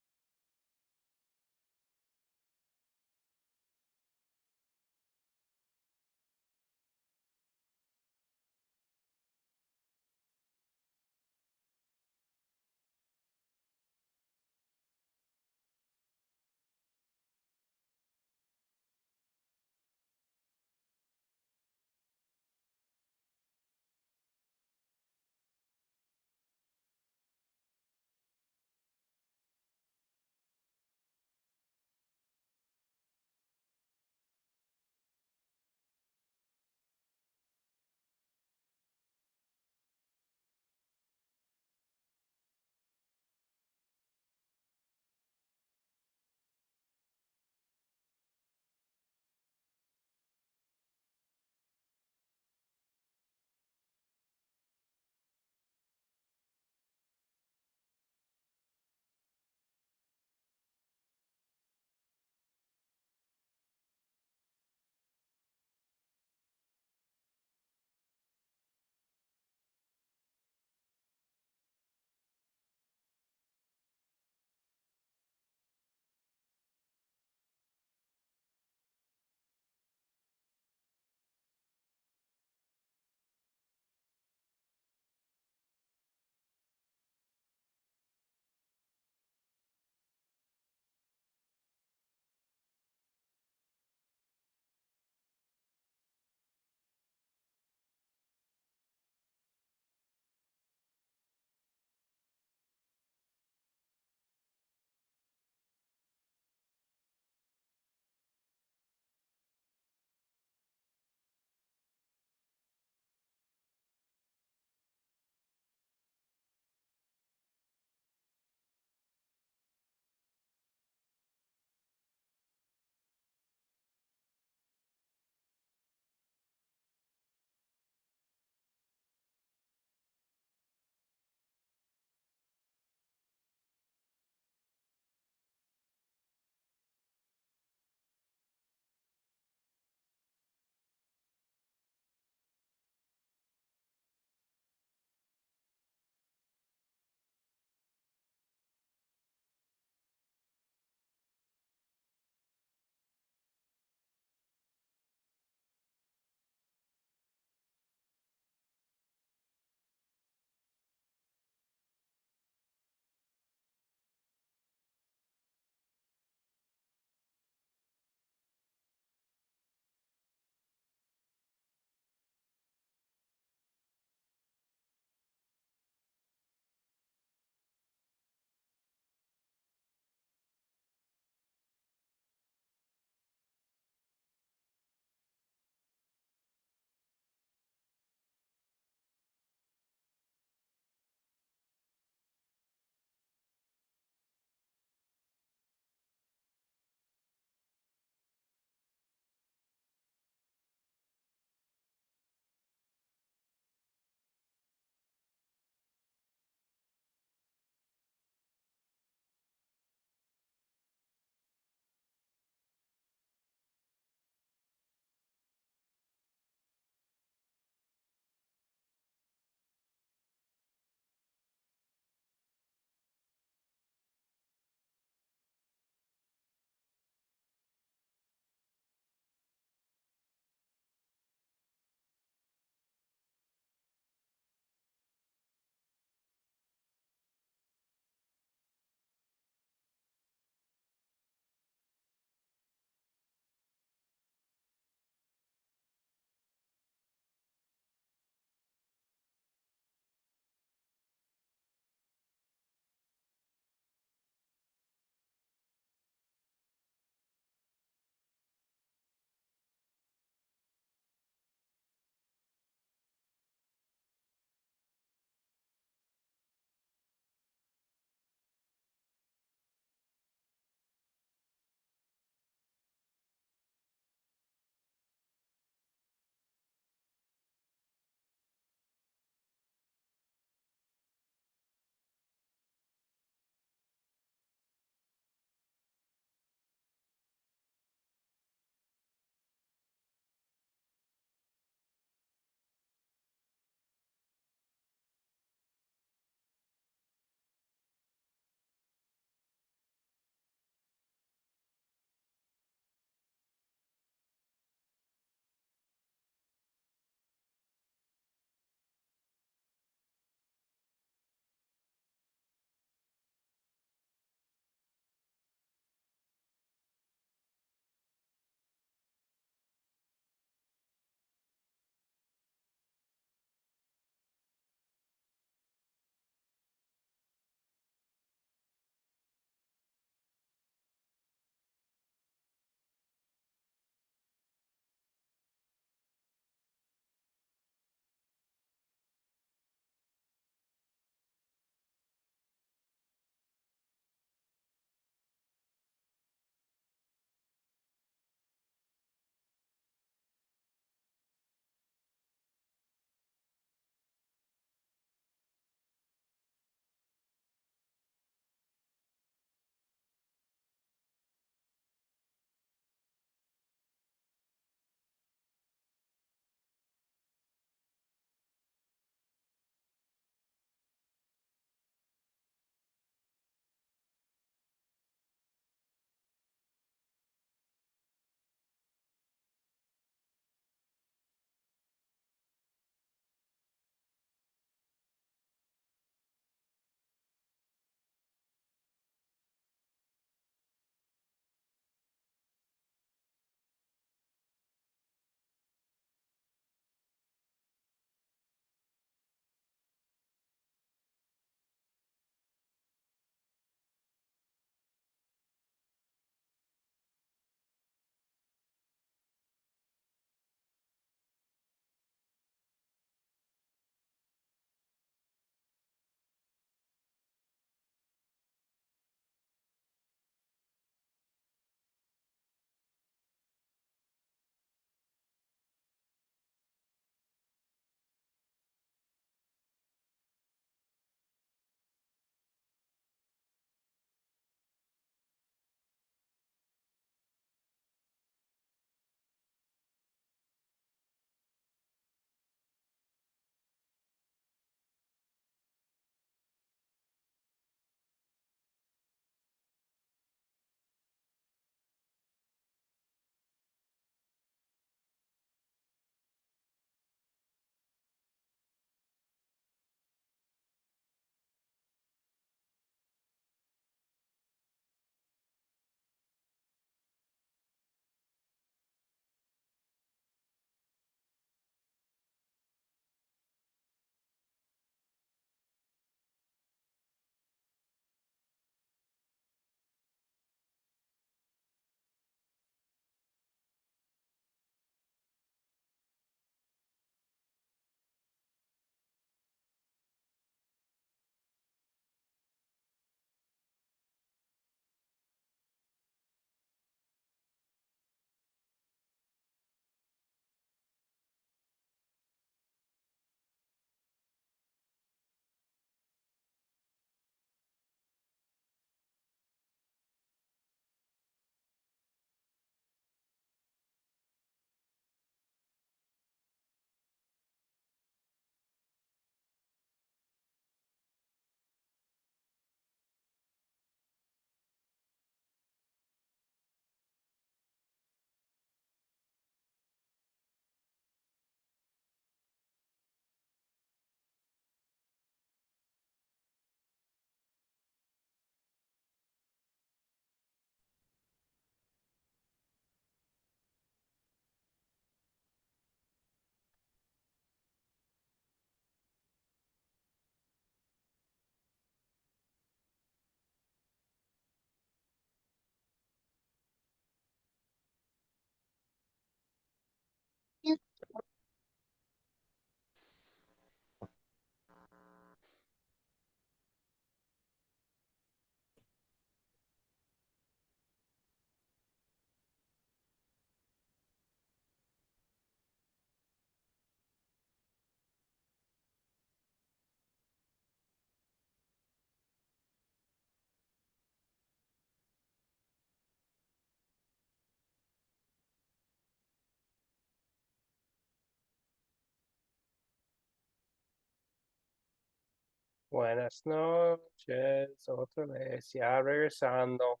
Buenas noches, otra vez, ya regresando.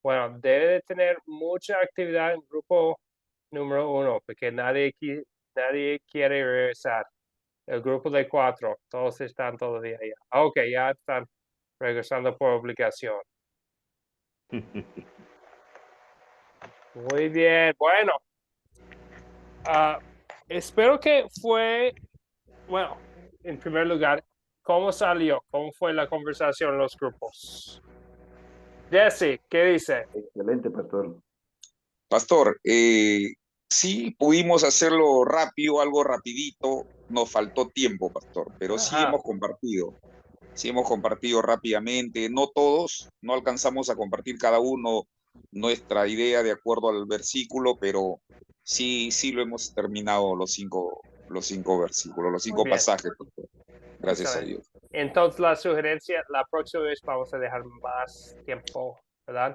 Bueno, debe de tener mucha actividad en grupo número 1, porque nadie quiere regresar. El grupo de 4, todos están todavía allá. Ok, ya están regresando por obligación. Muy bien, bueno. Espero que bueno, en primer lugar, ¿cómo salió? ¿Cómo fue la conversación en los grupos? Jesse, ¿qué dice? Excelente, pastor. Pastor, sí pudimos hacerlo rápido, algo rapidito. Nos faltó tiempo, pastor, pero sí Ajá. hemos compartido. Sí hemos compartido rápidamente. No todos, no alcanzamos a compartir cada uno nuestra idea de acuerdo al versículo, pero sí lo hemos terminado los cinco versículos, los Muy 5 bien. pasajes, pastor. Gracias a Excelente. Dios. Entonces, la sugerencia, la próxima vez vamos a dejar más tiempo, ¿verdad?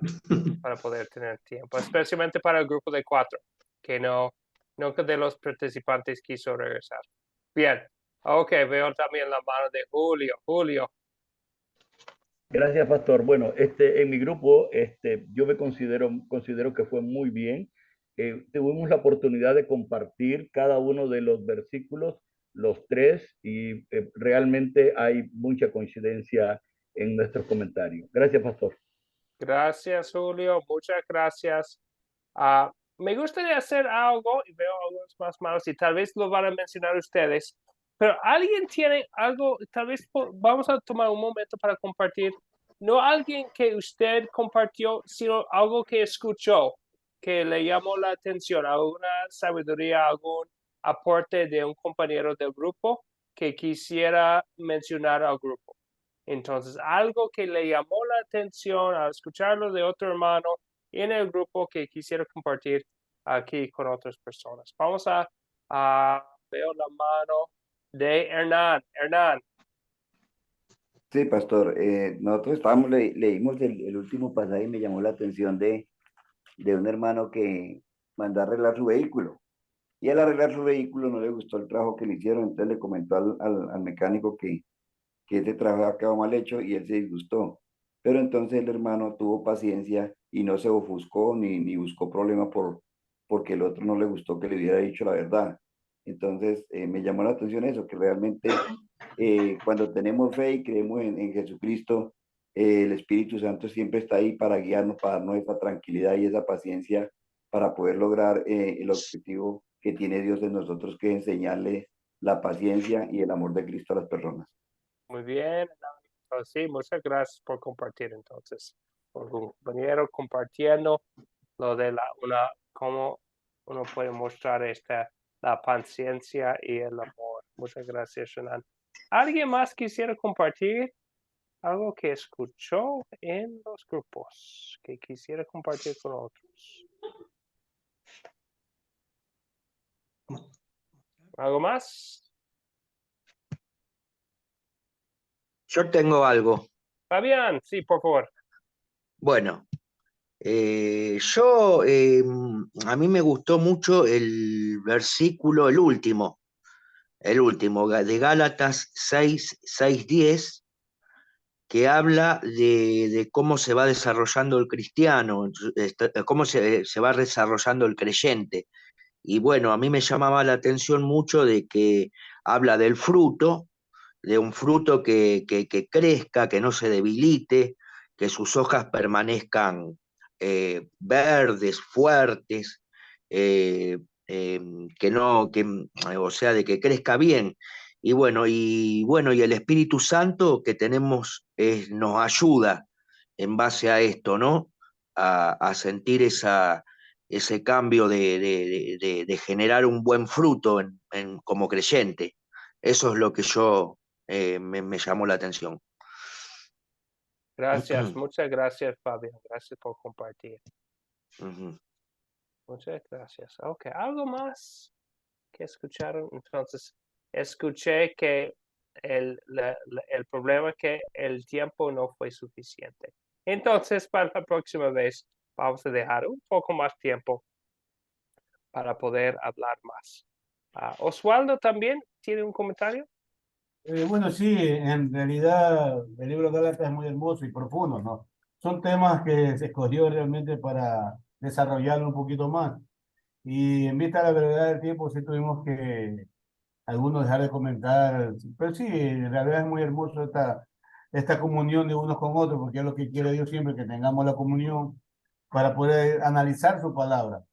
Para poder tener tiempo, especialmente para el grupo de 4, que no que de los participantes quiso regresar. Bien. Ok, veo también la mano de Julio. Julio. Gracias, pastor. Bueno, en mi grupo, yo me considero que fue muy bien. Tuvimos la oportunidad de compartir cada uno de los versículos, los 3, y realmente hay mucha coincidencia en nuestros comentarios. Gracias, pastor. Gracias, Julio. Muchas gracias. Me gustaría hacer algo, y veo algunos más manos, y tal vez lo van a mencionar ustedes, pero alguien tiene algo, tal vez vamos a tomar un momento para compartir, no alguien que usted compartió, sino algo que escuchó, que le llamó la atención, alguna sabiduría, algún aporte de un compañero del grupo que quisiera mencionar al grupo. Entonces, algo que le llamó la atención al escucharlo de otro hermano en el grupo que quisiera compartir aquí con otras personas. Vamos a veo la mano de Hernán. Hernán. Sí, pastor. Nosotros leímos el último pasaje y me llamó la atención de un hermano que mandó a arreglar su vehículo. Y al arreglar su vehículo no le gustó el trabajo que le hicieron, entonces le comentó al mecánico que ese trabajo había quedado mal hecho y él se disgustó. Pero entonces el hermano tuvo paciencia y no se ofuscó ni buscó problema porque el otro no le gustó que le hubiera dicho la verdad. Entonces me llamó la atención eso, que realmente cuando tenemos fe y creemos en Jesucristo, el Espíritu Santo siempre está ahí para guiarnos, para darnos esa tranquilidad y esa paciencia para poder lograr el objetivo que tiene Dios en nosotros, que es enseñarle la paciencia y el amor de Cristo a las personas. Muy bien. Sí, muchas gracias por compartir entonces. Por un compañero compartiendo lo de cómo uno puede mostrar la paciencia y el amor. Muchas gracias, Hernán. ¿Alguien más quisiera compartir algo que escuchó en los grupos que quisiera compartir con otros? ¿Algo más? Yo tengo algo. Fabián, sí, por favor. Bueno, a mí me gustó mucho el versículo, el último de Gálatas 6:10, que habla de cómo se va desarrollando el cristiano, cómo se va desarrollando el creyente. Y bueno, a mí me llamaba la atención mucho de que habla del fruto, de un fruto que crezca, que no se debilite, que sus hojas permanezcan verdes, fuertes, eh, que no, o sea, de que crezca bien. Y el Espíritu Santo que tenemos nos ayuda en base a esto, ¿no? A sentir ese cambio de generar un buen fruto como creyente. Eso es lo que me llamó la atención. Gracias, muchas gracias, Fabián. Gracias por compartir. Muchas gracias. Ok, ¿algo más que escucharon? Entonces, escuché que el problema es que el tiempo no fue suficiente. Entonces, para la próxima vez, vamos a dejar un poco más tiempo para poder hablar más. Osvaldo también tiene un comentario. Bueno, sí, en realidad el libro de Gálatas es muy hermoso y profundo, ¿no? Son temas que se escogió realmente para desarrollarlo un poquito más. Y en vista de la brevedad del tiempo, sí tuvimos que algunos dejar de comentar. Pero sí, en realidad es muy hermoso esta comunión de unos con otros, porque es lo que quiere Dios siempre, que tengamos la comunión para poder analizar su palabra.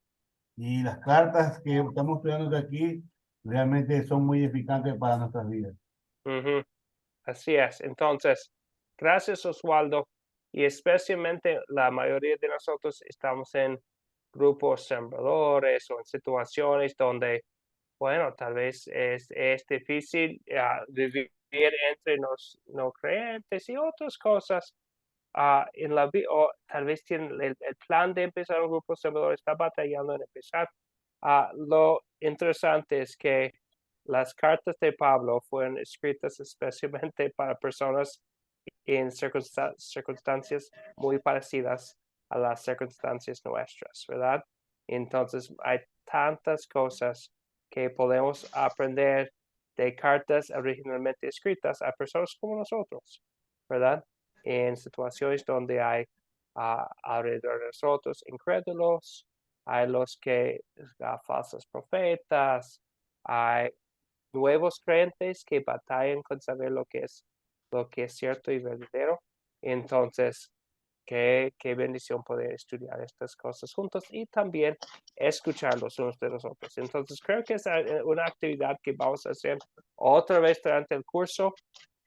Y las cartas que estamos estudiando de aquí realmente son muy edificantes para nuestras vidas. Ujú. Así es. Entonces, gracias Oswaldo. Y especialmente la mayoría de nosotros estamos en grupos sembradores o en situaciones donde, bueno, tal vez es difícil vivir entre los no creyentes y otras cosas. En la o tal vez tienen el plan de empezar un grupo sembrador, está batallando en empezar. Lo interesante es que las cartas de Pablo fueron escritas especialmente para personas en circunstancias muy parecidas a las circunstancias nuestras, ¿verdad? Entonces hay tantas cosas que podemos aprender de cartas originalmente escritas a personas como nosotros, ¿verdad? En situaciones donde hay alrededor de nosotros incrédulos, hay los que falsos profetas, hay nuevos creyentes que batallan con saber lo que es cierto y verdadero. Entonces, qué bendición poder estudiar estas cosas juntos y también escuchar los unos de los otros. Entonces, creo que es una actividad que vamos a hacer otra vez durante el curso.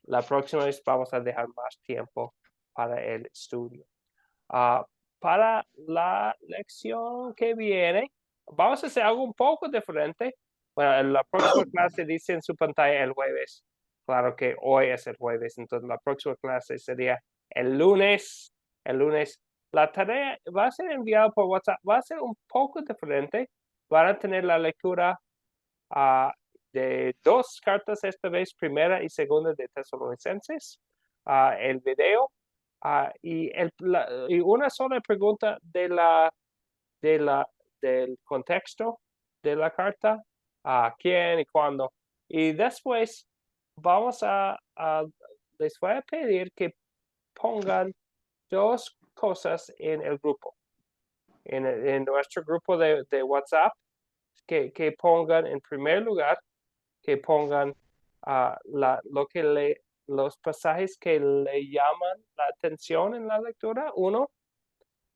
La próxima vez vamos a dejar más tiempo para el estudio. Para la lección que viene, vamos a hacer algo un poco diferente. Bueno, en la próxima clase dice en su pantalla el jueves. Claro que hoy es el jueves, entonces la próxima clase sería el lunes. El lunes, la tarea va a ser enviada por WhatsApp, va a ser un poco diferente. Van a tener la lectura de dos cartas esta vez, primera y segunda de Tesalonicenses, el video y una sola pregunta del contexto de la carta, quién y cuándo. Y después vamos les voy a pedir que pongan dos cosas en el grupo, en nuestro grupo de WhatsApp, que pongan en primer lugar, que pongan los pasajes que le llaman la atención en la lectura, uno,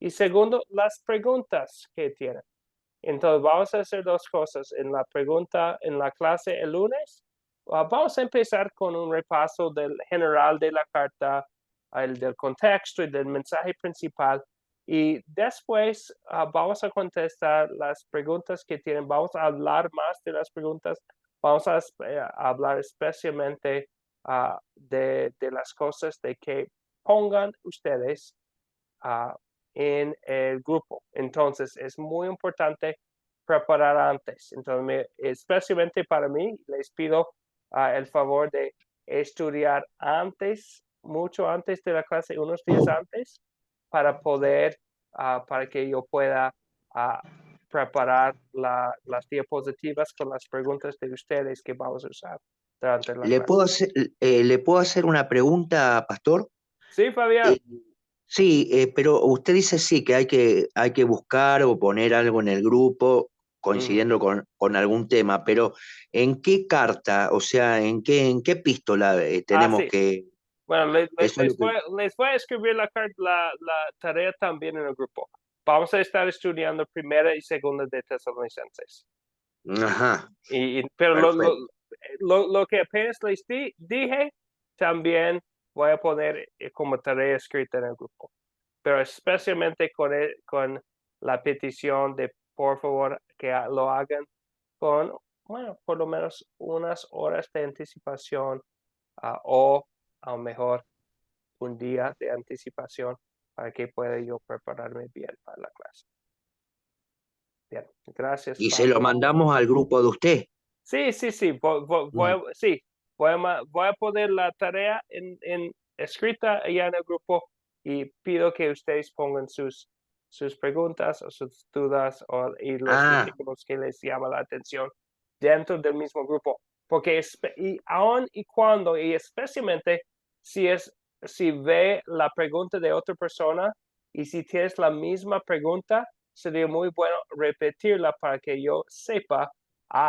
y segundo, las preguntas que tienen. Entonces vamos a hacer dos cosas. En la clase el lunes, vamos a empezar con un repaso del general de la carta, del contexto y del mensaje principal. Y después vamos a contestar las preguntas que tienen. Vamos a hablar más de las preguntas. Vamos a hablar especialmente de las cosas de que pongan ustedes en el grupo. Entonces, es muy importante preparar antes. Entonces, especialmente para mí, les pido el favor de estudiar antes, mucho antes de la clase, unos días antes, para para que yo pueda preparar las diapositivas con las preguntas de ustedes que vamos a usar durante la clase. ¿Le puedo hacer una pregunta, Pastor? Sí, Fabián. Sí, pero usted dice sí, que hay que buscar o poner algo en el grupo coincidiendo con algún tema, pero ¿en qué carta, o sea, en qué epístola tenemos Sí. que...? Bueno, les voy a escribir la tarea también en el grupo. Vamos a estar estudiando primera y segunda de Tesalonicenses. Ajá. Pero lo que apenas les dije, también voy a poner como tarea escrita en el grupo. Pero especialmente con la petición de, por favor, que lo hagan con, bueno, por lo menos unas horas de anticipación o a lo mejor un día de anticipación para que pueda yo prepararme bien para la clase. Bien, gracias. Y se Pablo. lo mandamos al grupo de usted. Sí. Voy a poner la tarea en escrita allá en el grupo y pido que ustedes pongan sus preguntas o sus dudas y los versículos que les llama la atención dentro del mismo grupo. porque y aun y cuando, y especialmente si ve la pregunta de otra persona y si tienes la misma pregunta, sería muy bueno repetirla para que yo sepa,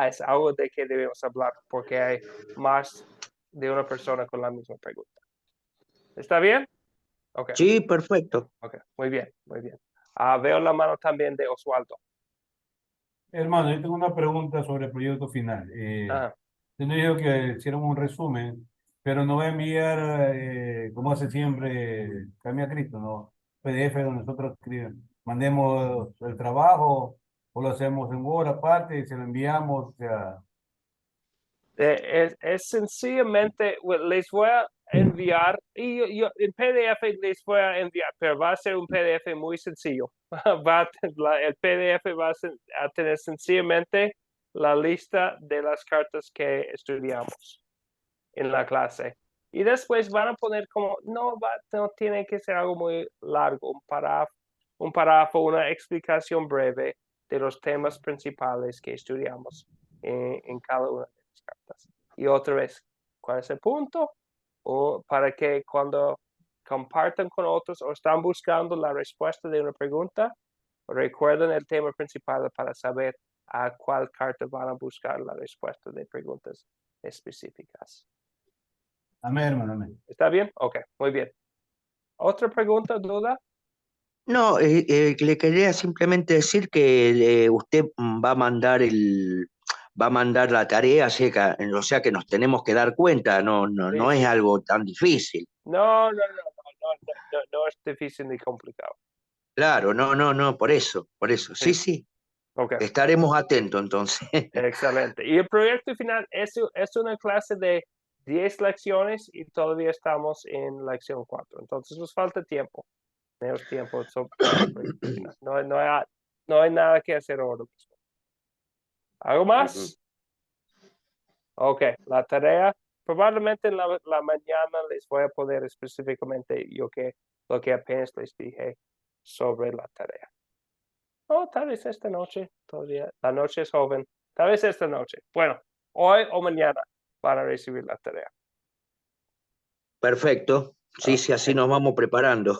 es algo de que debemos hablar, porque hay más de una persona con la misma pregunta. ¿Está bien? Okay. Sí, perfecto. Okay, muy bien, muy bien. Veo la mano también de Oswaldo. Hermano, yo tengo una pregunta sobre el proyecto final. Usted nos dijo que hiciéramos un resumen, pero no va a enviar, como hace siempre Camino a Cristo, ¿no? PDF donde nosotros mandemos el trabajo o lo hacemos en Word aparte y se lo enviamos. O sea, es sencillamente, les voy a enviar, y yo en PDF les voy a enviar, pero va a ser un PDF muy sencillo. El PDF va a tener sencillamente la lista de las cartas que estudiamos en la clase. Y después van a poner como, no tiene que ser algo muy largo, un párrafo, una explicación breve de los temas principales que estudiamos en cada una de las cartas. Y otra vez, ¿cuál es el punto? O para que cuando compartan con otros o están buscando la respuesta de una pregunta, recuerden el tema principal para saber a cuál carta van a buscar la respuesta de preguntas específicas. Amén, hermano, amén. ¿Está bien? Ok, muy bien. ¿Otra pregunta, duda? No, le quería simplemente decir que usted va a mandar la tarea, o sea que nos tenemos que dar cuenta, no es algo tan difícil. No es difícil ni complicado. Claro, no, por eso, sí. Okay. Estaremos atentos entonces. Excelente. Y el proyecto final es una clase de 10 lecciones y todavía estamos en lección 4. Entonces nos falta tiempo. Tenemos tiempo para el proyecto final. No hay nada que hacer ahora mismo. ¿Algo más? Ok, la tarea. Probablemente en la mañana les voy a poner específicamente lo que apenas les dije sobre la tarea. Tal vez esta noche, todavía. La noche es joven. Tal vez esta noche. Bueno, hoy o mañana para recibir la tarea. Perfecto. Sí, así nos vamos preparando.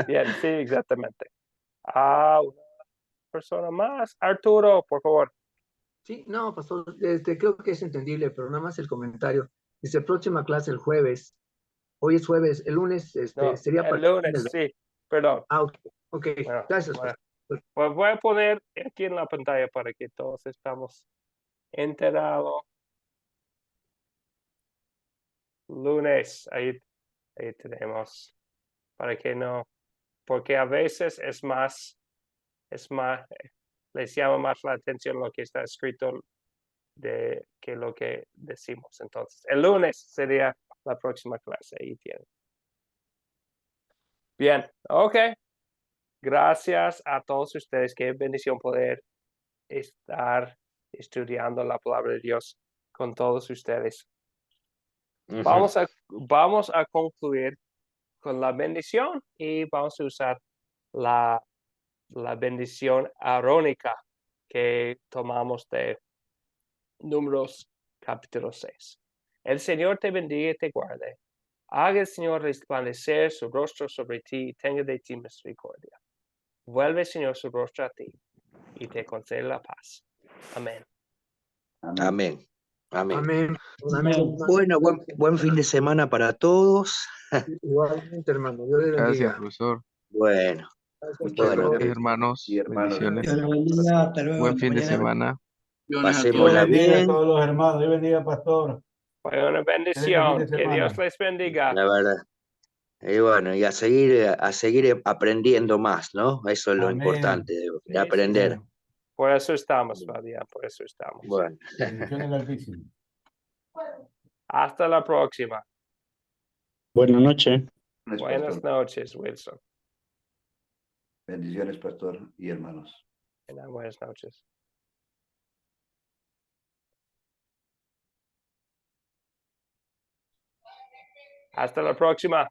Bien, sí, exactamente. Una persona más. Arturo, por favor. Sí, no, pastor, creo que es entendible, pero nada más el comentario. Dice, próxima clase el jueves. Hoy es jueves, el lunes No, sería para el lunes, sí, perdón. Ok, Bueno, gracias. Pues voy a poner aquí en la pantalla para que todos estamos enterados. Lunes, ahí tenemos, para que no, porque a veces les llama más la atención lo que está escrito que lo que decimos. Entonces, el lunes sería la próxima clase, ahí tienen. Bien, ok. Gracias a todos ustedes. Qué bendición poder estar estudiando la palabra de Dios con todos ustedes. Vamos a concluir con la bendición y vamos a usar la bendición arónica que tomamos de Números capítulo 6. El Señor te bendiga y te guarde. Haga el Señor resplandecer su rostro sobre ti y tenga de ti misericordia. Vuelve, Señor, su rostro a ti y te concede la paz. Amén. Amén. Amén. Bueno, buen fin de semana para todos. Igualmente, hermano. Dios le bendiga. Gracias, profesor. Bueno. Muchas gracias, hermanos. Bendiciones. Dios le bendiga, hasta luego. Buen hasta fin de mañana. semana. Pasémosla bendiga bien. a todos los hermanos. Dios bendiga, pastor. Fue una bendición. Que Dios les bendiga. La verdad. Y bueno, y a seguir aprendiendo más, ¿no? Eso es lo Amén. importante, de aprender. Sí. Por eso estamos, Fabián, por eso estamos. Bueno. Bendiciones altísimas. Hasta la próxima. Buenas noches. Buenas noches, Wilson. Bendiciones, pastor y hermanos. Buenas noches. Hasta la próxima.